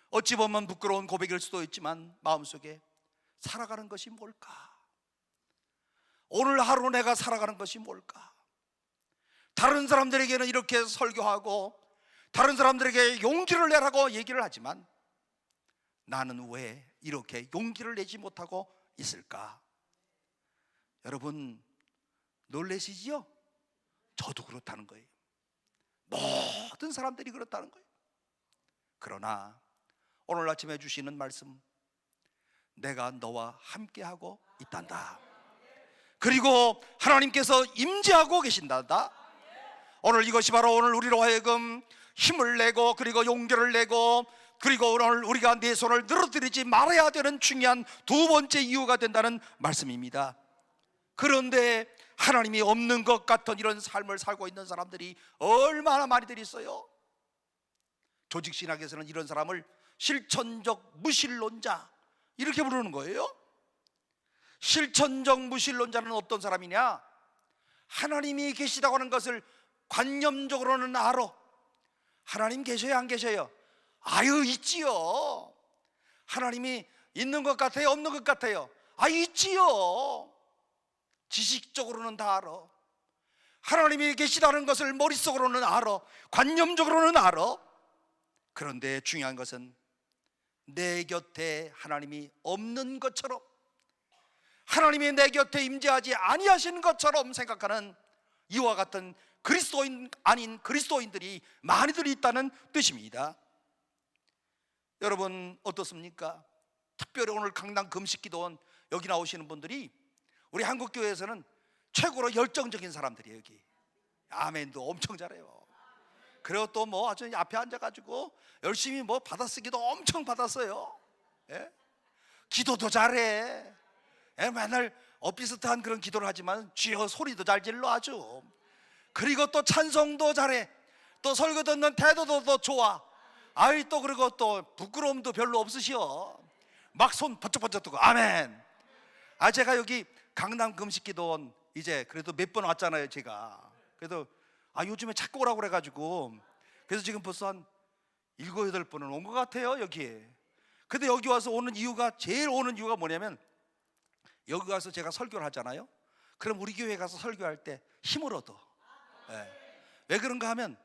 어찌 보면 부끄러운 고백일 수도 있지만 마음속에 살아가는 것이 뭘까? 오늘 하루 내가 살아가는 것이 뭘까? 다른 사람들에게는 이렇게 설교하고 다른 사람들에게 용기를 내라고 얘기를 하지만 나는 왜 이렇게 용기를 내지 못하고 있을까? 여러분 놀라시지요? 저도 그렇다는 거예요. 모든 사람들이 그렇다는 거예요. 그러나 오늘 아침에 주시는 말씀, 내가 너와 함께하고 있단다. 그리고 하나님께서 임재하고 계신단다. 오늘 이것이 바로 오늘 우리로 하여금 힘을 내고 그리고 용기를 내고 그리고 오늘 우리가 내 손을 늘어뜨리지 말아야 되는 중요한 두 번째 이유가 된다는 말씀입니다. 그런데 하나님이 없는 것 같은 이런 삶을 살고 있는 사람들이 얼마나 많이들 있어요. 조직신학에서는 이런 사람을 실천적 무신론자 이렇게 부르는 거예요. 실천적 무신론자는 어떤 사람이냐? 하나님이 계시다고 하는 것을 관념적으로는 알아. 하나님 계셔요 안 계셔요? 아유 있지요. 하나님이 있는 것 같아요 없는 것 같아요? 아 있지요. 지식적으로는 다 알아. 하나님이 계시다는 것을 머릿속으로는 알아. 관념적으로는 알아. 그런데 중요한 것은 내 곁에 하나님이 없는 것처럼, 하나님이 내 곁에 임재하지 아니하시는 것처럼 생각하는 이와 같은 그리스도인 아닌 그리스도인들이 많이들 있다는 뜻입니다. 여러분 어떻습니까? 특별히 오늘 강단 금식기도원 여기 나오시는 분들이 우리 한국교회에서는 최고로 열정적인 사람들이에요. 여기 아멘도 엄청 잘해요. 그리고 또 뭐 아주 앞에 앉아가지고 열심히 뭐 받아쓰기도 엄청 받았어요. 예? 기도도 잘해. 예? 맨날 엇비슷한 그런 기도를 하지만 주여 소리도 잘 질러 아주. 그리고 또 찬송도 잘해. 또 설교 듣는 태도도 더 좋아. 아이 또 그리고 또 부끄러움도 별로 없으시오. 막 손 번쩍번쩍 뜨고 아멘. 아 제가 여기 강남 금식기도원 이제 그래도 몇 번 왔잖아요 제가. 그래도 요즘에 자꾸 오라고 그래가지고 그래서 지금 벌써 한 7, 8번은 온 것 같아요 여기에. 근데 여기 와서 제일 오는 이유가 뭐냐면 여기 가서 제가 설교를 하잖아요. 그럼 우리 교회 가서 설교할 때 힘을 얻어. 네. 왜 그런가 하면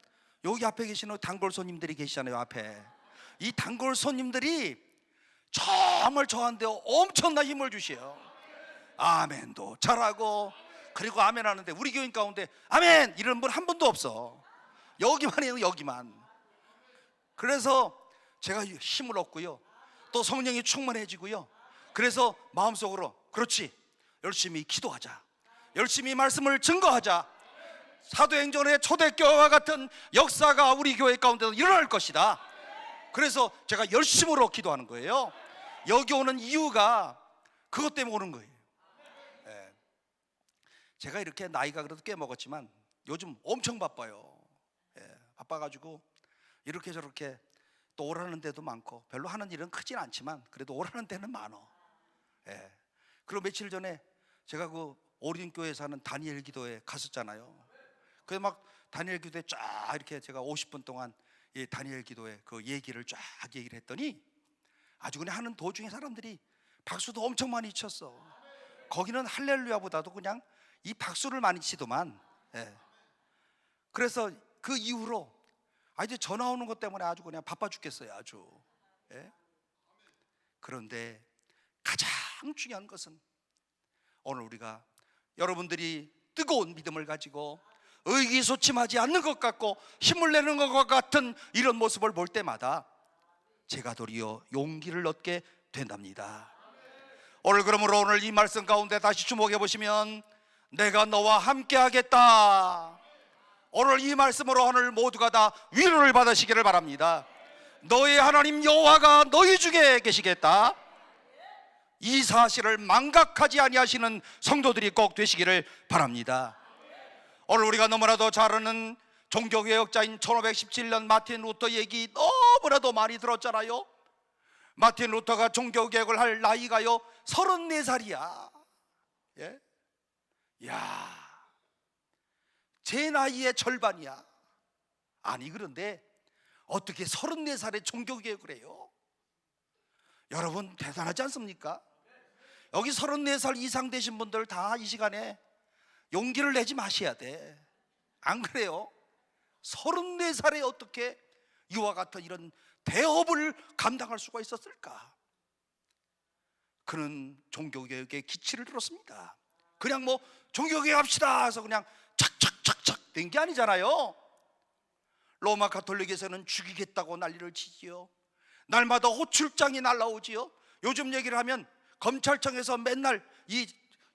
여기 앞에 계시는 단골 손님들이 계시잖아요 앞에. 이 단골 손님들이 정말 저한테 엄청난 힘을 주셔요. 아멘도 잘하고 그리고 아멘 하는데 우리 교인 가운데 아멘 이런 분 한 분도 없어. 여기만 해요 여기만. 그래서 제가 힘을 얻고요 또 성령이 충만해지고요. 그래서 마음속으로 그렇지 열심히 기도하자, 열심히 말씀을 증거하자, 사도행전의 초대교회와 같은 역사가 우리 교회 가운데서 일어날 것이다. 그래서 제가 열심으로 기도하는 거예요. 여기 오는 이유가 그것 때문에 오는 거예요. 네. 제가 이렇게 나이가 그래도 꽤 먹었지만 요즘 엄청 바빠요. 바빠가지고 이렇게 저렇게 또 오라는 데도 많고 별로 하는 일은 크진 않지만 그래도 오라는 데는 많어. 그리고 며칠 전에 제가 그 오륜교회 사는 다니엘 기도에 갔었잖아요. 그래서 막 다니엘 기도에 쫙 이렇게 제가 50분 동안 이 다니엘 기도에 그 얘기를 쫙 얘기를 했더니 아주 그냥 하는 도중에 사람들이 박수도 엄청 많이 쳤어. 거기는 할렐루야보다도 그냥 이 박수를 많이 치더만. 예. 그래서 그 이후로 이제 전화 오는 것 때문에 아주 그냥 바빠 죽겠어요, 아주. 예? 그런데 가장 중요한 것은 오늘 우리가 여러분들이 뜨거운 믿음을 가지고 의기소침하지 않는 것 같고 힘을 내는 것 같은 이런 모습을 볼 때마다 제가 도리어 용기를 얻게 된답니다. 오늘 그러므로 오늘 이 말씀 가운데 다시 주목해 보시면 내가 너와 함께 하겠다. 오늘 이 말씀으로 오늘 모두가 다 위로를 받으시기를 바랍니다. 너의 하나님 여호와가 너희 중에 계시겠다. 이 사실을 망각하지 아니하시는 성도들이 꼭 되시기를 바랍니다. 오늘 우리가 너무나도 잘 아는 종교개혁자인 1517년 마틴 루터 얘기 너무나도 많이 들었잖아요. 마틴 루터가 종교개혁을 할 나이가요 34살이야. 예? 야, 제 나이의 절반이야. 아니 그런데 어떻게 34살에 종교개혁을 해요? 여러분 대단하지 않습니까? 여기 34살 이상 되신 분들 다 이 시간에 용기를 내지 마셔야 돼. 안 그래요? 34살에 어떻게 이와 같은 이런 대업을 감당할 수가 있었을까? 그는 종교개혁의 기치를 들었습니다. 그냥 뭐 종교개혁 합시다 해서 그냥 착착착착 된 게 아니잖아요. 로마 가톨릭에서는 죽이겠다고 난리를 치지요. 날마다 호출장이 날라오지요. 요즘 얘기를 하면 검찰청에서 맨날 이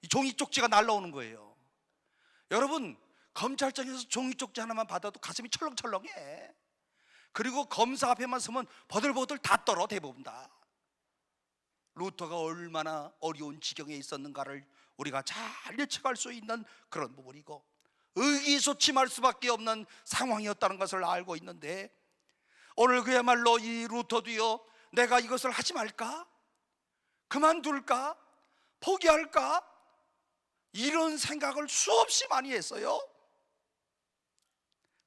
종이 쪽지가 날라오는 거예요. 여러분 검찰청에서 종이 쪽지 하나만 받아도 가슴이 철렁철렁해. 그리고 검사 앞에만 서면 버들버들 다 떨어. 대부분 다. 루터가 얼마나 어려운 지경에 있었는가를 우리가 잘 예측할 수 있는 그런 부분이고 의기소침할 수밖에 없는 상황이었다는 것을 알고 있는데 오늘 그야말로 이 루터도요 내가 이것을 하지 말까? 그만둘까? 포기할까? 이런 생각을 수없이 많이 했어요.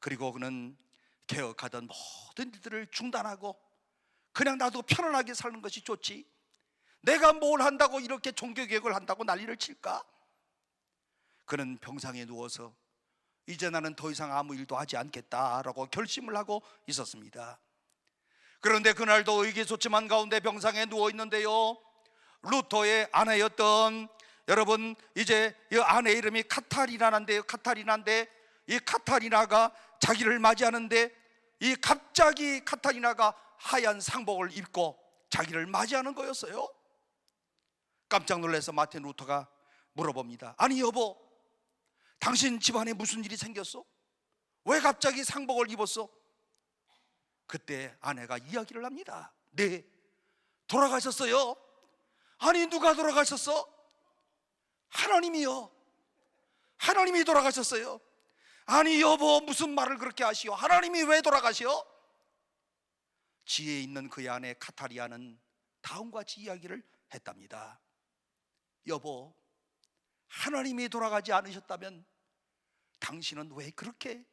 그리고 그는 개혁하던 모든 일들을 중단하고 그냥 나도 편안하게 사는 것이 좋지, 내가 뭘 한다고 이렇게 종교개혁을 한다고 난리를 칠까? 그는 병상에 누워서 이제 나는 더 이상 아무 일도 하지 않겠다라고 결심을 하고 있었습니다. 그런데 그날도 의기소침한 가운데 병상에 누워 있는데요 루터의 아내였던, 여러분 이제 이 아내 이름이 카타리나인데요, 카타리나인데 이 카타리나가 자기를 맞이하는데 이 갑자기 카타리나가 하얀 상복을 입고 자기를 맞이하는 거였어요. 깜짝 놀라서 마틴 루터가 물어봅니다. 아니 여보, 당신 집안에 무슨 일이 생겼어? 왜 갑자기 상복을 입었어? 그때 아내가 이야기를 합니다. 네, 돌아가셨어요. 아니 누가 돌아가셨어? 하나님이요. 하나님이 돌아가셨어요. 아니 여보, 무슨 말을 그렇게 하시오? 하나님이 왜 돌아가시오? 지혜 있는 그의 아내 카타리아는 다음과 같이 이야기를 했답니다. 여보, 하나님이 돌아가지 않으셨다면 당신은 왜 그렇게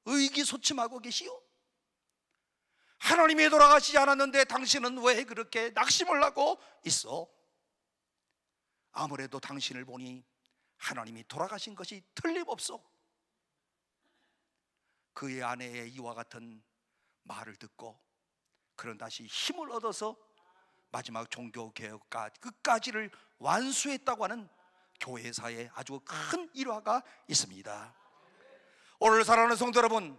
의기소침하고 계시오? 하나님이 돌아가시지 않았는데 당신은 왜 그렇게 낙심을 하고 있어? 아무래도 당신을 보니 하나님이 돌아가신 것이 틀림없어. 그의 아내의 이와 같은 말을 듣고 그는 다시 힘을 얻어서 마지막 종교개혁까지 끝까지를 완수했다고 하는 교회사에 아주 큰 일화가 있습니다. 오늘 사랑하는 성도 여러분,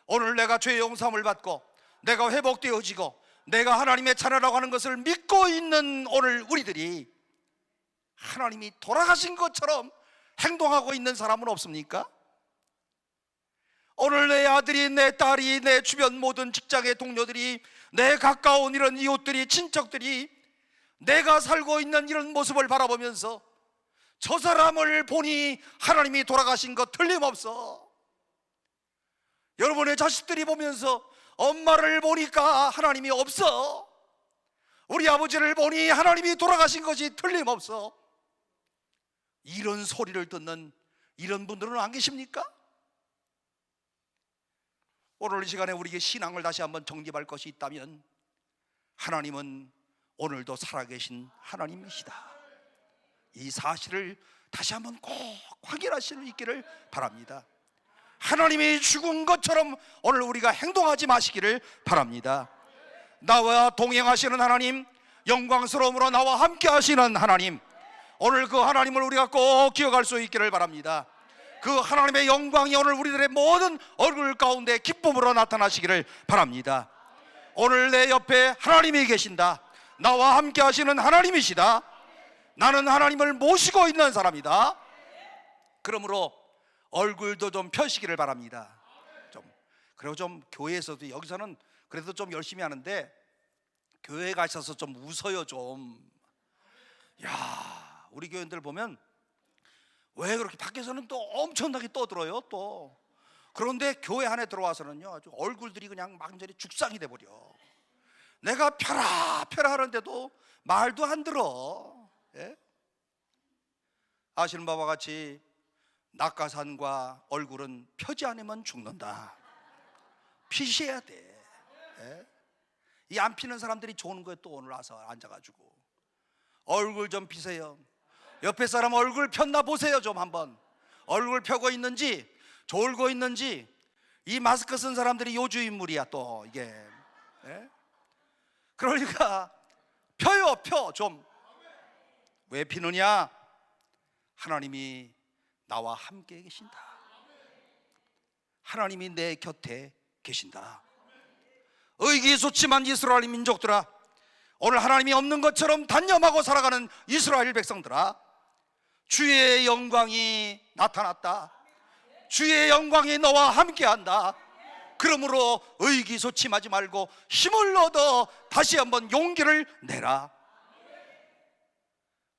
오늘 내가 죄의 용서함을 받고 내가 회복되어지고 내가 하나님의 자녀라고 하는 것을 믿고 있는 오늘 우리들이 하나님이 돌아가신 것처럼 행동하고 있는 사람은 없습니까? 오늘 내 아들이, 내 딸이, 내 주변 모든 직장의 동료들이, 내 가까운 이런 이웃들이, 친척들이 내가 살고 있는 이런 모습을 바라보면서 저 사람을 보니 하나님이 돌아가신 것 틀림없어. 여러분의 자식들이 보면서 엄마를 보니까 하나님이 없어. 우리 아버지를 보니 하나님이 돌아가신 것이 틀림없어. 이런 소리를 듣는 이런 분들은 안 계십니까? 오늘 이 시간에 우리에게 신앙을 다시 한번 정립할 것이 있다면 하나님은 오늘도 살아계신 하나님이시다. 이 사실을 다시 한번 꼭 확인하실 수 있기를 바랍니다. 하나님이 죽은 것처럼 오늘 우리가 행동하지 마시기를 바랍니다. 나와 동행하시는 하나님, 영광스러움으로 나와 함께 하시는 하나님, 오늘 그 하나님을 우리가 꼭 기억할 수 있기를 바랍니다. 그 하나님의 영광이 오늘 우리들의 모든 얼굴 가운데 기쁨으로 나타나시기를 바랍니다. 오늘 내 옆에 하나님이 계신다. 나와 함께 하시는 하나님이시다. 나는 하나님을 모시고 있는 사람이다. 그러므로 얼굴도 좀 펴시기를 바랍니다. 그리고 좀 교회에서도, 여기서는 그래도 좀 열심히 하는데 교회 가셔서 좀 웃어요. 좀. 야, 우리 교인들 보면 왜 그렇게 밖에서는 또 엄청나게 떠들어요. 또 그런데 교회 안에 들어와서는요, 아주 얼굴들이 그냥 완전히 죽상이 돼버려. 내가 펴라 펴라 하는데도 말도 안 들어. 예? 아시는 바와 같이 낙하산과 얼굴은 펴지 않으면 죽는다. 피셔야 돼. 예? 이 안 피는 사람들이 좋은 거예요. 또 오늘 와서 앉아가지고 얼굴 좀 피세요. 옆에 사람 얼굴 폈나 보세요. 좀 한번 얼굴 펴고 있는지 졸고 있는지. 이 마스크 쓴 사람들이 요주인물이야 또 이게. 예? 그러니까 펴요. 펴 좀. 왜 피느냐? 하나님이 나와 함께 계신다. 하나님이 내 곁에 계신다. 의기소침한 이스라엘 민족들아, 오늘 하나님이 없는 것처럼 단념하고 살아가는 이스라엘 백성들아, 주의 영광이 나타났다. 주의 영광이 너와 함께한다. 그러므로 의기소침하지 말고 힘을 얻어 다시 한번 용기를 내라.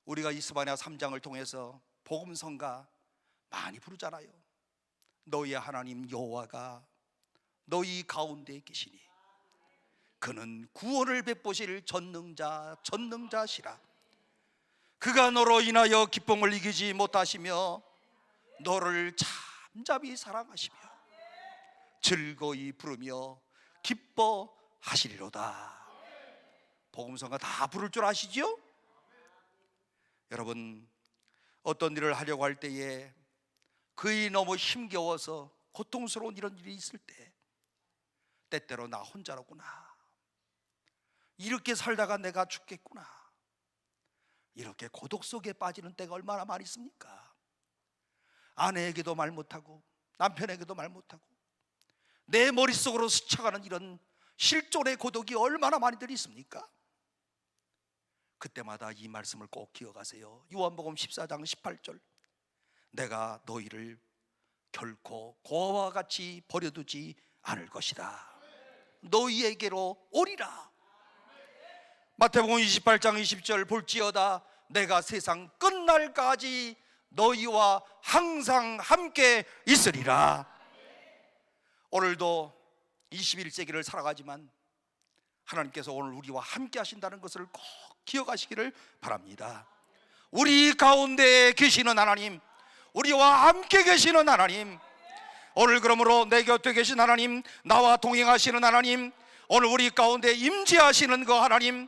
우리가 이스바냐 3장을 통해서 복음성가 많이 부르잖아요. 너희 하나님 여호와가 너희 가운데 계시니 그는 구원을 베푸실 전능자시라. 그가 너로 인하여 기쁨을 이기지 못하시며 너를 잠잠히 사랑하시며 즐거이 부르며 기뻐하시리로다. 복음성가 다 부를 줄 아시죠? 여러분, 어떤 일을 하려고 할 때에 그이 너무 힘겨워서 고통스러운 이런 일이 있을 때, 때때로 나 혼자로구나, 이렇게 살다가 내가 죽겠구나, 이렇게 고독 속에 빠지는 때가 얼마나 많이 있습니까? 아내에게도 말 못하고 남편에게도 말 못하고 내 머릿속으로 스쳐가는 이런 실존의 고독이 얼마나 많이들 있습니까? 그때마다 이 말씀을 꼭 기억하세요. 요한복음 14장 18절, 내가 너희를 결코 고아와 같이 버려두지 않을 것이다. 너희에게로 오리라. 마태복음 28장 20절, 볼지어다 내가 세상 끝날까지 너희와 항상 함께 있으리라. 오늘도 21세기를 살아가지만 하나님께서 오늘 우리와 함께 하신다는 것을 꼭 기억하시기를 바랍니다. 우리 가운데 계시는 하나님, 우리와 함께 계시는 하나님, 오늘 그러므로 내 곁에 계신 하나님, 나와 동행하시는 하나님, 오늘 우리 가운데 임재하시는 그 하나님,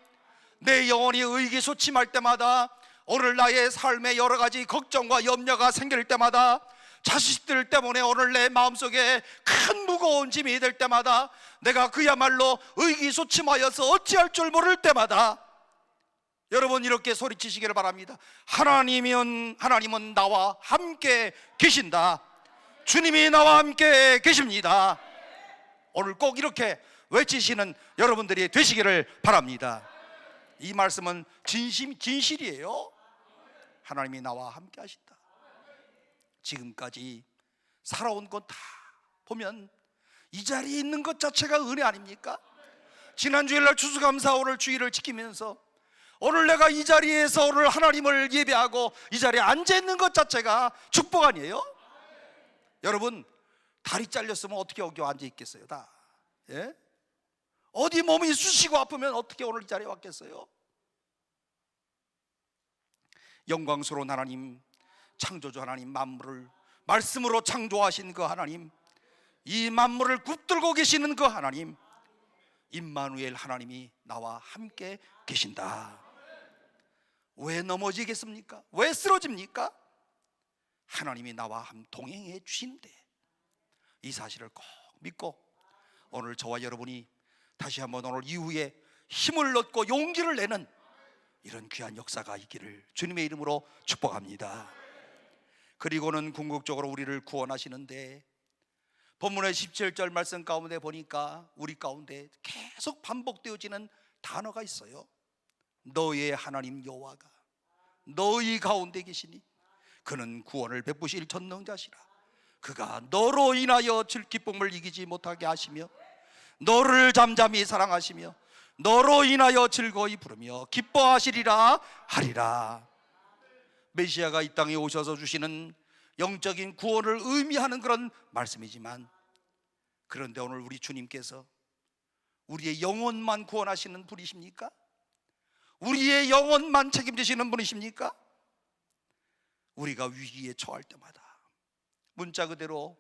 내 영혼이 의기소침할 때마다, 오늘 나의 삶에 여러 가지 걱정과 염려가 생길 때마다, 자식들 때문에 오늘 내 마음속에 큰 무거운 짐이 될 때마다, 내가 그야말로 의기소침하여서 어찌할 줄 모를 때마다 여러분 이렇게 소리치시기를 바랍니다. 하나님은 나와 함께 계신다. 주님이 나와 함께 계십니다. 오늘 꼭 이렇게 외치시는 여러분들이 되시기를 바랍니다. 이 말씀은 진실이에요. 하나님이 나와 함께 하신다. 지금까지 살아온 것 다 보면 이 자리에 있는 것 자체가 은혜 아닙니까? 지난 주일날 추수감사, 오늘 주일을 지키면서 오늘 내가 이 자리에서 오늘 하나님을 예배하고 이 자리에 앉아있는 것 자체가 축복 아니에요? 여러분, 다리 잘렸으면 어떻게 여기 앉아있겠어요? 다. 예? 어디 몸이 쑤시고 아프면 어떻게 오늘 이 자리에 왔겠어요? 영광스러운 하나님, 창조주 하나님, 만물을 말씀으로 창조하신 그 하나님, 이 만물을 붙들고 계시는 그 하나님, 임마누엘 하나님이 나와 함께 계신다. 왜 넘어지겠습니까? 왜 쓰러집니까? 하나님이 나와 동행해 주시는데, 이 사실을 꼭 믿고 오늘 저와 여러분이 다시 한번 오늘 이후에 힘을 얻고 용기를 내는 이런 귀한 역사가 있기를 주님의 이름으로 축복합니다. 그리고는 궁극적으로 우리를 구원하시는데, 본문의 17절 말씀 가운데 보니까 우리 가운데 계속 반복되어지는 단어가 있어요. 너의 하나님 여호와가 너희 가운데 계시니 그는 구원을 베푸실 전능자시라. 그가 너로 인하여 기쁨을 이기지 못하게 하시며 너를 잠잠히 사랑하시며 너로 인하여 즐거이 부르며 기뻐하시리라 하리라. 메시아가 이 땅에 오셔서 주시는 영적인 구원을 의미하는 그런 말씀이지만, 그런데 오늘 우리 주님께서 우리의 영혼만 구원하시는 분이십니까? 우리의 영혼만 책임지시는 분이십니까? 우리가 위기에 처할 때마다 문자 그대로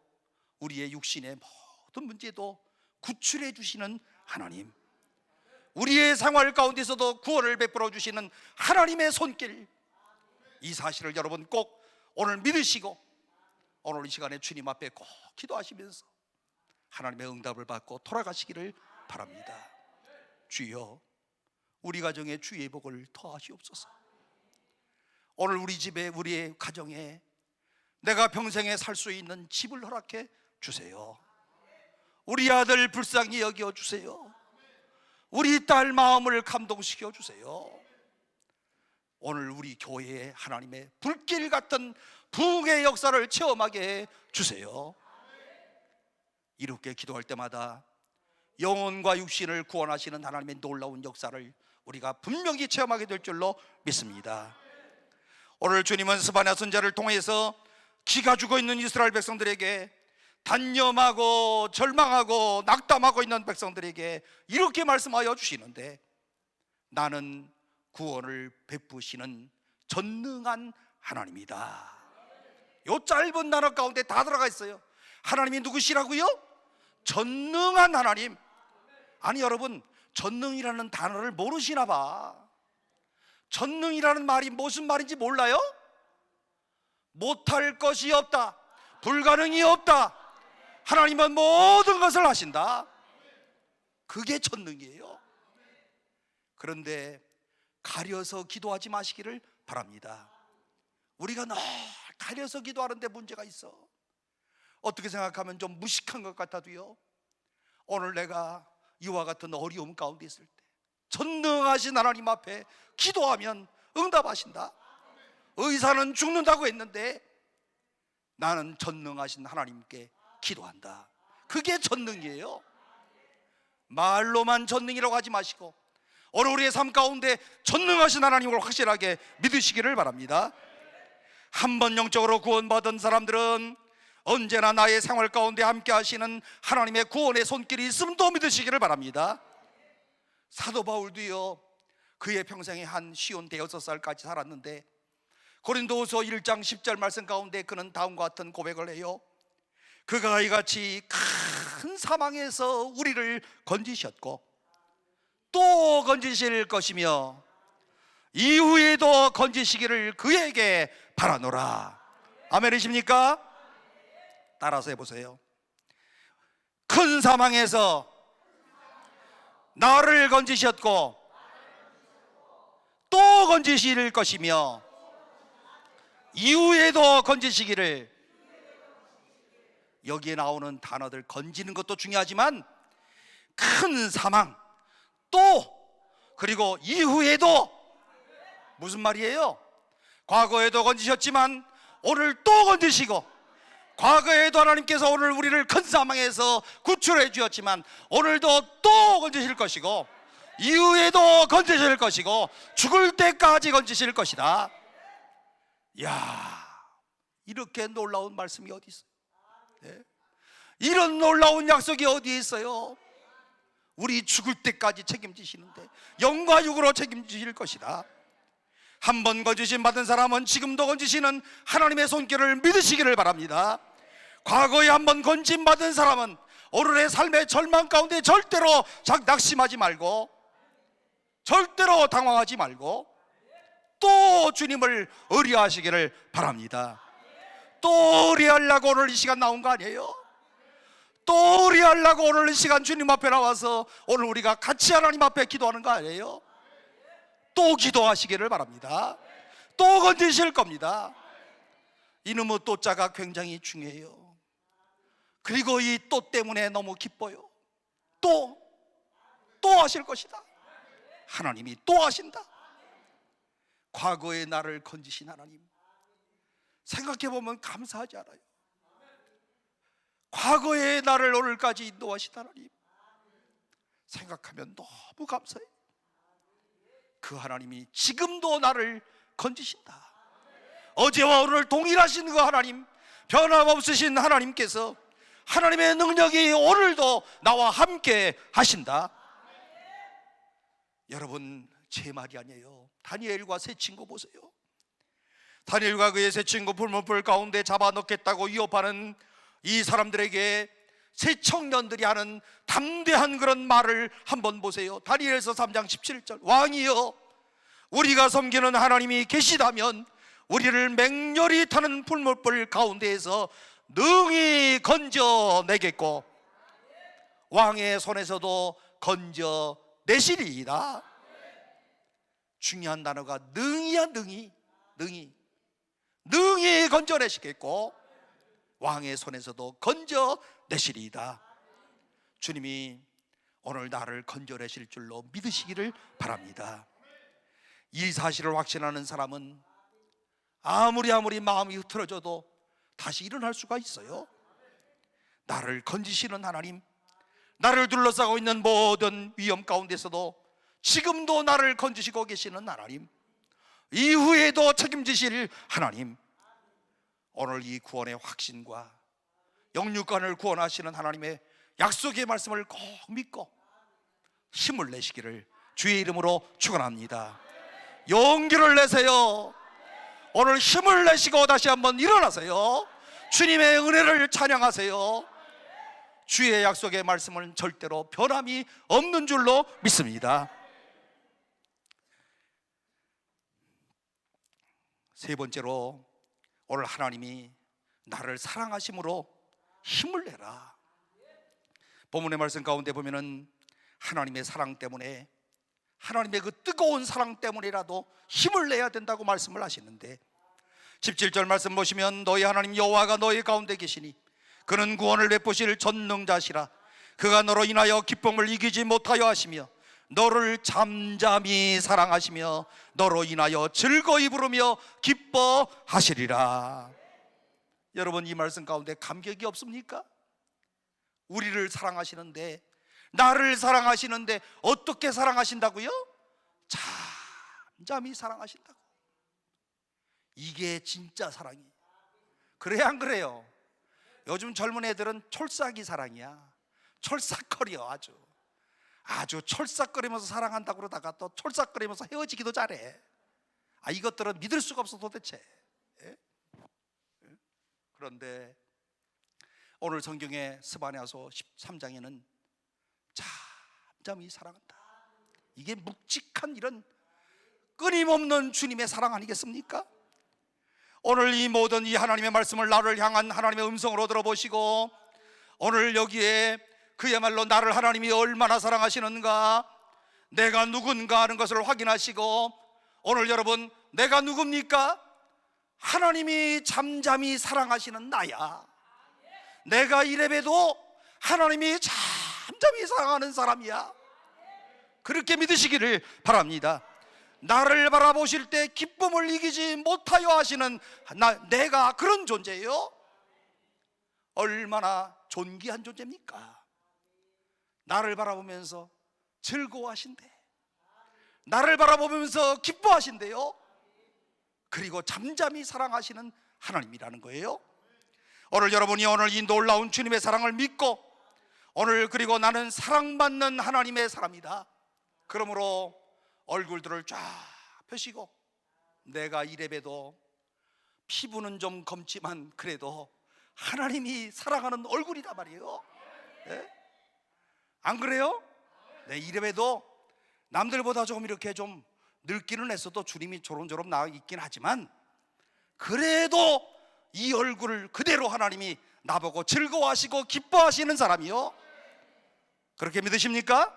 우리의 육신의 모든 문제도 구출해 주시는 하나님, 우리의 생활 가운데서도 구원을 베풀어 주시는 하나님의 손길, 이 사실을 여러분 꼭 오늘 믿으시고 오늘 이 시간에 주님 앞에 꼭 기도하시면서 하나님의 응답을 받고 돌아가시기를 바랍니다. 주여, 우리 가정에 주의 복을 더하시옵소서. 오늘 우리 집에, 우리의 가정에 내가 평생에 살 수 있는 집을 허락해 주세요. 우리 아들 불쌍히 여겨 주세요. 우리 딸 마음을 감동시켜 주세요. 오늘 우리 교회에 하나님의 불길 같은 부흥의 역사를 체험하게 해 주세요. 이렇게 기도할 때마다 영혼과 육신을 구원하시는 하나님의 놀라운 역사를 우리가 분명히 체험하게 될 줄로 믿습니다. 오늘 주님은 스바냐 선지자를 통해서 기가 죽어 있는 이스라엘 백성들에게, 단념하고 절망하고 낙담하고 있는 백성들에게 이렇게 말씀하여 주시는데, 나는 구원을 베푸시는 전능한 하나님이다. 요 짧은 단어 가운데 다 들어가 있어요. 하나님이 누구시라고요? 전능한 하나님. 아니 여러분, 전능이라는 단어를 모르시나 봐. 전능이라는 말이 무슨 말인지 몰라요? 못할 것이 없다, 불가능이 없다, 하나님은 모든 것을 하신다. 그게 전능이에요. 그런데 가려서 기도하지 마시기를 바랍니다. 우리가 늘 가려서 기도하는데 문제가 있어. 어떻게 생각하면 좀 무식한 것 같아도요, 오늘 내가 이와 같은 어려움 가운데 있을 때 전능하신 하나님 앞에 기도하면 응답하신다. 의사는 죽는다고 했는데 나는 전능하신 하나님께 기도한다. 그게 전능이에요. 말로만 전능이라고 하지 마시고 오늘 우리의 삶 가운데 전능하신 하나님을 확실하게 믿으시기를 바랍니다. 한번 영적으로 구원받은 사람들은 언제나 나의 생활 가운데 함께 하시는 하나님의 구원의 손길이 있음도 믿으시기를 바랍니다. 사도 바울도요, 그의 평생에 한 56살까지 살았는데 고린도후서 1장 10절 말씀 가운데 그는 다음과 같은 고백을 해요. 그가 이같이 큰 사망에서 우리를 건지셨고 또 건지실 것이며 이후에도 건지시기를 그에게 바라노라. 아멘이십니까? 따라서 해보세요. 큰 사망에서 나를 건지셨고 또 건지실 것이며 이후에도 건지시기를. 여기에 나오는 단어들, 건지는 것도 중요하지만 큰 사망, 또 그리고 이후에도, 무슨 말이에요? 과거에도 건지셨지만 오늘 또 건지시고, 과거에도 하나님께서 오늘 우리를 큰 사망에서 구출해 주었지만 오늘도 또 건지실 것이고 이후에도 건지실 것이고 죽을 때까지 건지실 것이다. 이야, 이렇게 놀라운 말씀이 어디 있어요? 네? 이런 놀라운 약속이 어디에 있어요? 우리 죽을 때까지 책임지시는데 영과 육으로 책임지실 것이다. 한번 건지심 받은 사람은 지금도 건지시는 하나님의 손길을 믿으시기를 바랍니다. 과거에 한번 건진받은 사람은 오늘의 삶의 절망 가운데 절대로 낙심하지 말고, 절대로 당황하지 말고 또 주님을 의뢰하시기를 바랍니다. 또 의뢰하려고 오늘 이 시간 나온 거 아니에요? 또 의뢰하려고 오늘 이 시간 주님 앞에 나와서 오늘 우리가 같이 하나님 앞에 기도하는 거 아니에요? 또 기도하시기를 바랍니다. 또 건지실 겁니다. 이놈의 또자가 굉장히 중요해요. 그리고 이 또 때문에 너무 기뻐요. 또 하실 것이다. 하나님이 또 하신다. 과거의 나를 건지신 하나님, 생각해보면 감사하지 않아요? 과거의 나를 오늘까지 인도하신 하나님 생각하면 너무 감사해요. 그 하나님이 지금도 나를 건지신다. 어제와 오늘 동일하신 그 하나님, 변함없으신 하나님께서 하나님의 능력이 오늘도 나와 함께 하신다. 여러분, 제 말이 아니에요. 다니엘과 세 친구 보세요. 다니엘과 그의 세 친구 불문불 가운데 잡아넣겠다고 위협하는 이 사람들에게 세 청년들이 하는 담대한 그런 말을 한번 보세요. 다니엘서 3장 17절, 왕이여, 우리가 섬기는 하나님이 계시다면 우리를 맹렬히 타는 불문불 가운데에서 능히 건져내겠고 왕의 손에서도 건져내시리이다. 중요한 단어가 능히야. 능히 건져내시겠고 왕의 손에서도 건져내시리이다. 주님이 오늘 나를 건져내실 줄로 믿으시기를 바랍니다. 이 사실을 확신하는 사람은 아무리 마음이 흐트러져도 다시 일어날 수가 있어요. 나를 건지시는 하나님, 나를 둘러싸고 있는 모든 위험 가운데서도 지금도 나를 건지시고 계시는 하나님, 이후에도 책임지실 하나님, 오늘 이 구원의 확신과 영육간을 구원하시는 하나님의 약속의 말씀을 꼭 믿고 힘을 내시기를 주의 이름으로 축원합니다. 용기를 내세요. 오늘 힘을 내시고 다시 한번 일어나세요. 주님의 은혜를 찬양하세요. 주의 약속의 말씀은 절대로 변함이 없는 줄로 믿습니다. 세 번째로, 오늘 하나님이 나를 사랑하심으로 힘을 내라. 본문의 말씀 가운데 보면은 하나님의 사랑 때문에, 하나님의 그 뜨거운 사랑 때문이라도 힘을 내야 된다고 말씀을 하시는데, 17절 말씀 보시면 너희 하나님 여호와가 너희 가운데 계시니 그는 구원을 베푸실 전능자시라. 그가 너로 인하여 기쁨을 이기지 못하여 하시며 너를 잠잠히 사랑하시며 너로 인하여 즐거이 부르며 기뻐하시리라. 여러분, 이 말씀 가운데 감격이 없습니까? 우리를 사랑하시는데, 나를 사랑하시는데 어떻게 사랑하신다고요? 잠잠히 사랑하신다고. 이게 진짜 사랑이에요. 그래요, 안 그래요? 요즘 젊은 애들은 촐싹이 사랑이야. 촐싹거려. 아주 촐싹거리면서 사랑한다고 그러다가 또 촐싹거리면서 헤어지기도 잘해. 이것들은 믿을 수가 없어 도대체. 그런데 오늘 성경의 스바냐서 13장에는 잠잠히 사랑한다. 이게 묵직한 이런 끊임없는 주님의 사랑 아니겠습니까? 오늘 이 모든 이 하나님의 말씀을 나를 향한 하나님의 음성으로 들어보시고, 오늘 여기에 그야말로 나를 하나님이 얼마나 사랑하시는가, 내가 누군가 하는 것을 확인하시고, 오늘 여러분, 내가 누굽니까? 하나님이 잠잠히 사랑하시는 나야. 내가 이래봬도 하나님이 잠잠히 사랑하는 사람이야. 그렇게 믿으시기를 바랍니다. 나를 바라보실 때 기쁨을 이기지 못하여 하시는 내가 그런 존재예요. 얼마나 존귀한 존재입니까? 나를 바라보면서 즐거워하신대. 나를 바라보면서 기뻐하신대요. 그리고 잠잠히 사랑하시는 하나님이라는 거예요. 오늘 여러분이 오늘 이 놀라운 주님의 사랑을 믿고, 오늘 그리고 나는 사랑받는 하나님의 사람이다, 그러므로 얼굴들을 쫙 펴시고, 내가 이래봬도 피부는 좀 검지만 그래도 하나님이 사랑하는 얼굴이란 말이에요. 네? 안 그래요? 네, 이래봬도 남들보다 조금 이렇게 좀 늙기는 했어도 주님이 조름조름 나와 있긴 하지만 그래도 이 얼굴을 그대로 하나님이 나보고 즐거워하시고 기뻐하시는 사람이요. 그렇게 믿으십니까?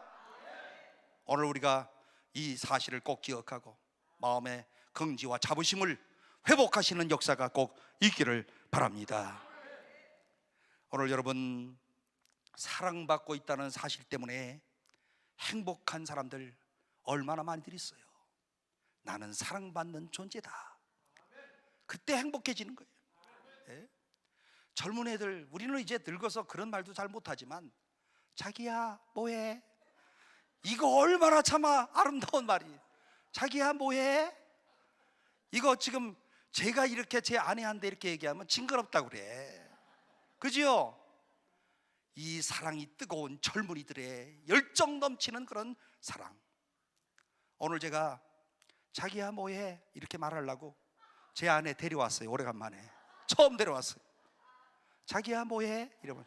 오늘 우리가 이 사실을 꼭 기억하고 마음의 긍지와 자부심을 회복하시는 역사가 꼭 있기를 바랍니다. 오늘 여러분, 사랑받고 있다는 사실 때문에 행복한 사람들 얼마나 많이들 있어요. 나는 사랑받는 존재다. 그때 행복해지는 거예요. 네? 젊은 애들, 우리는 이제 늙어서 그런 말도 잘 못하지만 자기야 뭐해? 이거 얼마나 참아 아름다운 말이에요. 자기야 뭐해? 이거 지금 제가 이렇게 제 아내한테 이렇게 얘기하면 징그럽다고 그래. 그죠? 이 사랑이 뜨거운 젊은이들의 열정 넘치는 그런 사랑. 오늘 제가 자기야 뭐해? 이렇게 말하려고 제 아내 데려왔어요. 오래간만에 처음 데려왔어요. 자기야 뭐해? 이러면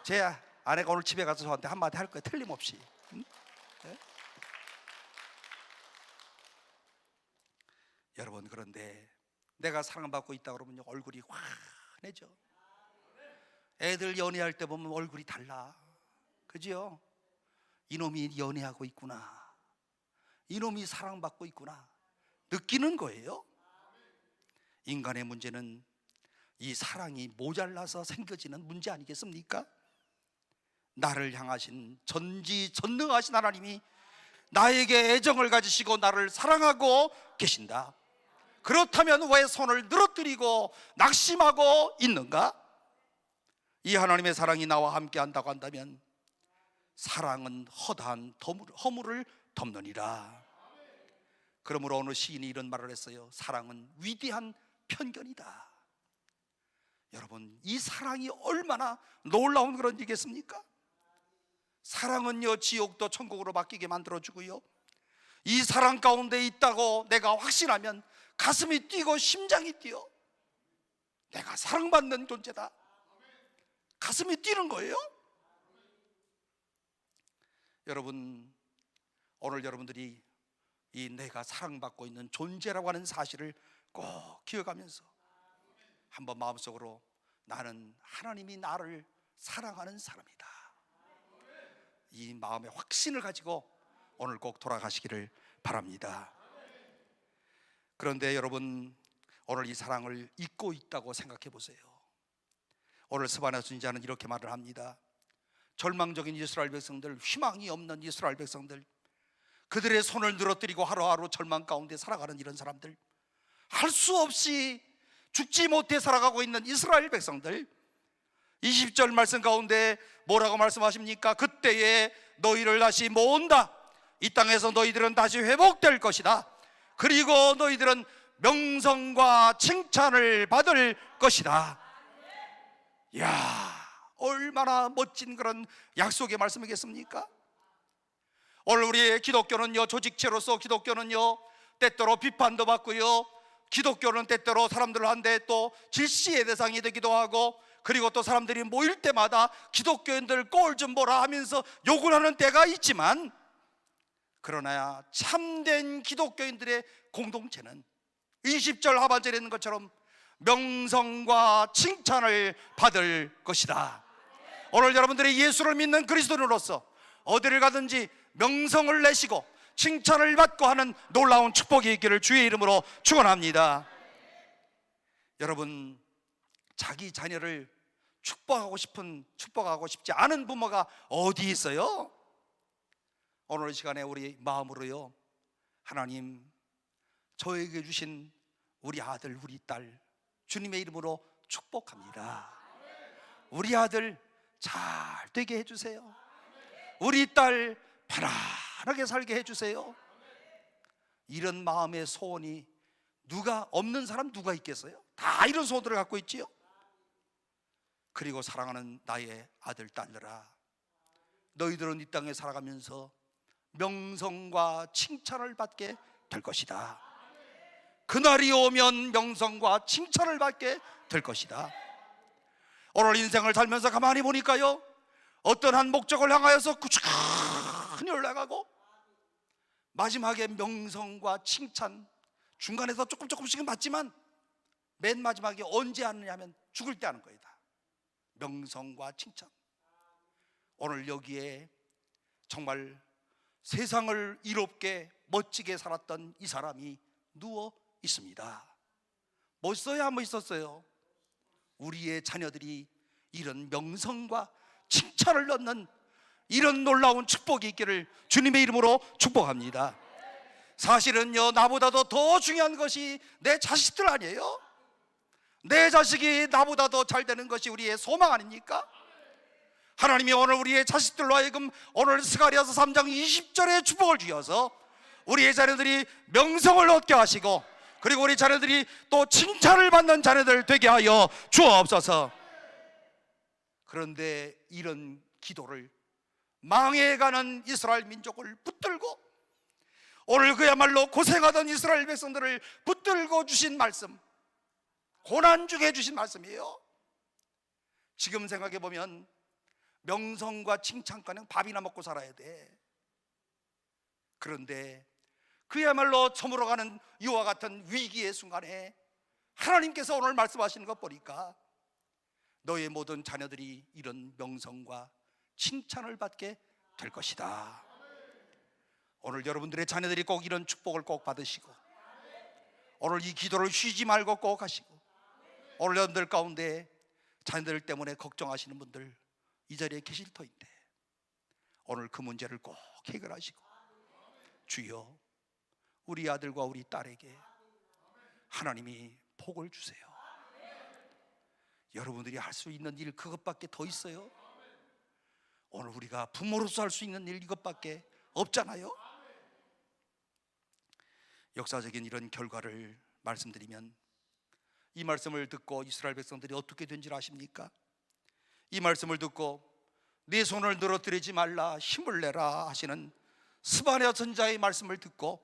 제 아내가 오늘 집에 가서 저한테 한마디 할 거예요. 틀림없이. 응? 네? 여러분, 그런데 내가 사랑받고 있다 그러면 얼굴이 환해져. 애들 연애할 때 보면 얼굴이 달라. 그죠? 이놈이 연애하고 있구나, 이놈이 사랑받고 있구나 느끼는 거예요. 인간의 문제는 이 사랑이 모자라서 생겨지는 문제 아니겠습니까? 나를 향하신 전지전능하신 하나님이 나에게 애정을 가지시고 나를 사랑하고 계신다. 그렇다면 왜 손을 늘어뜨리고 낙심하고 있는가? 이 하나님의 사랑이 나와 함께 한다고 한다면 사랑은 허다한 허물을 덮느니라. 그러므로 어느 시인이 이런 말을 했어요. 사랑은 위대한 편견이다. 여러분, 이 사랑이 얼마나 놀라운 그런 일이겠습니까? 사랑은요, 지옥도 천국으로 바뀌게 만들어주고요, 이 사랑 가운데 있다고 내가 확신하면 가슴이 뛰고 심장이 뛰어. 내가 사랑받는 존재다. 가슴이 뛰는 거예요. 여러분, 오늘 여러분들이 이 내가 사랑받고 있는 존재라고 하는 사실을 꼭 기억하면서 한번 마음속으로 나는 하나님이 나를 사랑하는 사람이다, 이 마음의 확신을 가지고 오늘 꼭 돌아가시기를 바랍니다. 그런데 여러분, 오늘 이 사랑을 잊고 있다고 생각해 보세요. 오늘 스바냐 선지자는 이렇게 말을 합니다. 절망적인 이스라엘 백성들, 희망이 없는 이스라엘 백성들, 그들의 손을 늘어뜨리고 하루하루 절망 가운데 살아가는 이런 사람들, 할 수 없이 죽지 못해 살아가고 있는 이스라엘 백성들, 20절 말씀 가운데 뭐라고 말씀하십니까? 그때에 너희를 다시 모은다. 이 땅에서 너희들은 다시 회복될 것이다. 그리고 너희들은 명성과 칭찬을 받을 것이다. 이야, 얼마나 멋진 그런 약속의 말씀이겠습니까? 오늘 우리의 기독교는요, 조직체로서 기독교는요, 때때로 비판도 받고요, 기독교는 때때로 사람들한테 또 질시의 대상이 되기도 하고, 그리고 또 사람들이 모일 때마다 기독교인들 꼴 좀 보라 하면서 욕을 하는 때가 있지만, 그러나 참된 기독교인들의 공동체는 20절 하반절에 있는 것처럼 명성과 칭찬을 받을 것이다. 오늘 여러분들이 예수를 믿는 그리스도인으로서 어디를 가든지 명성을 내시고 칭찬을 받고 하는 놀라운 축복이 있기를 주의 이름으로 축원합니다. 여러분, 자기 자녀를 축복하고 싶지 않은 부모가 어디 있어요? 오늘 이 시간에 우리 마음으로요, 하나님, 저에게 주신 우리 아들, 우리 딸 주님의 이름으로 축복합니다. 우리 아들 잘 되게 해주세요. 우리 딸 편안하게 살게 해주세요. 이런 마음의 소원이 누가 없는 사람 누가 있겠어요? 다 이런 소원들을 갖고 있지요. 그리고 사랑하는 나의 아들, 딸들아, 너희들은 이 땅에 살아가면서 명성과 칭찬을 받게 될 것이다. 그날이 오면 명성과 칭찬을 받게 될 것이다. 오늘 인생을 살면서 가만히 보니까요, 어떤 한 목적을 향하여서 꾸준히 올라가고 마지막에 명성과 칭찬, 중간에서 조금씩은 받지만 맨 마지막에 언제 하느냐 하면 죽을 때 하는 거이다. 명성과 칭찬. 오늘 여기에 정말 세상을 이롭게 멋지게 살았던 이 사람이 누워 있습니다. 멋있어야 안 멋있었어요? 우리의 자녀들이 이런 명성과 칭찬을 얻는 이런 놀라운 축복이 있기를 주님의 이름으로 축복합니다. 사실은요, 나보다도 더 중요한 것이 내 자식들 아니에요? 내 자식이 나보다 더 잘 되는 것이 우리의 소망 아닙니까? 하나님이 오늘 우리의 자식들로 하여금 오늘 스가랴서 3장 20절에 축복을 주셔서 우리의 자녀들이 명성을 얻게 하시고, 그리고 우리 자녀들이 또 칭찬을 받는 자녀들 되게 하여 주옵소서. 그런데 이런 기도를 망해가는 이스라엘 민족을 붙들고, 오늘 그야말로 고생하던 이스라엘 백성들을 붙들고 주신 말씀, 고난 중에 주신 말씀이에요. 지금 생각해 보면 명성과 칭찬과는 밥이나 먹고 살아야 돼. 그런데 그야말로 저물어가는 이와 같은 위기의 순간에 하나님께서 오늘 말씀하시는 것 보니까 너의 모든 자녀들이 이런 명성과 칭찬을 받게 될 것이다. 오늘 여러분들의 자녀들이 꼭 이런 축복을 꼭 받으시고, 오늘 이 기도를 쉬지 말고 꼭 하시고, 오늘 여러분들 가운데 자녀들 때문에 걱정하시는 분들 이 자리에 계실 터인데 오늘 그 문제를 꼭 해결하시고, 주여 우리 아들과 우리 딸에게 하나님이 복을 주세요. 여러분들이 할 수 있는 일 그것밖에 더 있어요? 오늘 우리가 부모로서 할 수 있는 일 이것밖에 없잖아요. 역사적인 이런 결과를 말씀드리면, 이 말씀을 듣고 이스라엘 백성들이 어떻게 된 줄 아십니까? 이 말씀을 듣고 네 손을 늘어뜨리지 말라, 힘을 내라 하시는 스바랴 선지자의 말씀을 듣고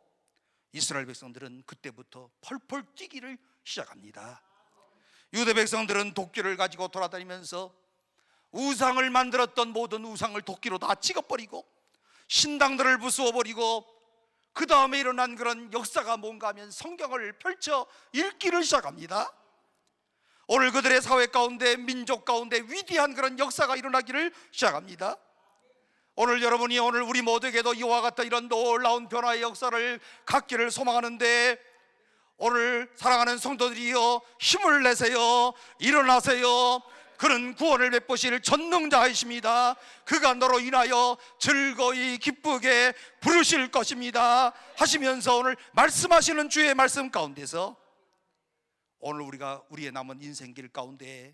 이스라엘 백성들은 그때부터 펄펄 뛰기를 시작합니다. 유대 백성들은 도끼를 가지고 돌아다니면서 우상을 만들었던 모든 우상을 도끼로 다 찍어버리고 신당들을 부수어버리고, 그 다음에 일어난 그런 역사가 뭔가 하면 성경을 펼쳐 읽기를 시작합니다. 오늘 그들의 사회 가운데, 민족 가운데 위대한 그런 역사가 일어나기를 시작합니다. 오늘 여러분이, 오늘 우리 모두에게도 이와 같은 이런 놀라운 변화의 역사를 갖기를 소망하는데, 오늘 사랑하는 성도들이여 힘을 내세요. 일어나세요. 그는 구원을 베푸실 전능자이십니다. 그가 너로 인하여 즐거이 기쁘게 부르실 것입니다 하시면서 오늘 말씀하시는 주의 말씀 가운데서 오늘 우리가 우리의 남은 인생길 가운데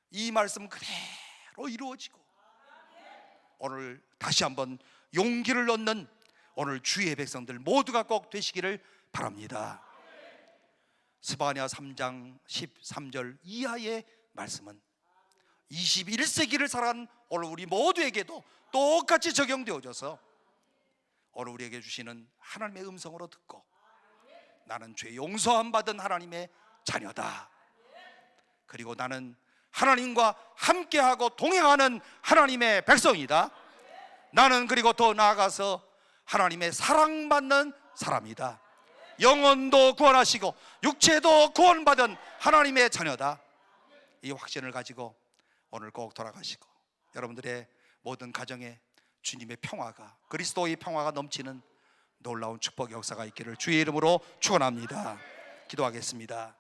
이 말씀 그대로 이루어지고, 오늘 다시 한번 용기를 얻는 오늘 주의 백성들 모두가 꼭 되시기를 바랍니다. 스바냐 3장 13절 이하의 말씀은 21세기를 살아간 오늘 우리 모두에게도 똑같이 적용되어져서 오늘 우리에게 주시는 하나님의 음성으로 듣고, 나는 죄 용서함 받은 하나님의 자녀다, 그리고 나는 하나님과 함께하고 동행하는 하나님의 백성이다, 나는 그리고 더 나아가서 하나님의 사랑받는 사람이다, 영혼도 구원하시고 육체도 구원받은 하나님의 자녀다, 이 확신을 가지고 오늘 꼭 돌아가시고 여러분들의 모든 가정에 주님의 평화가, 그리스도의 평화가 넘치는 놀라운 축복의 역사가 있기를 주의 이름으로 축원합니다. 기도하겠습니다.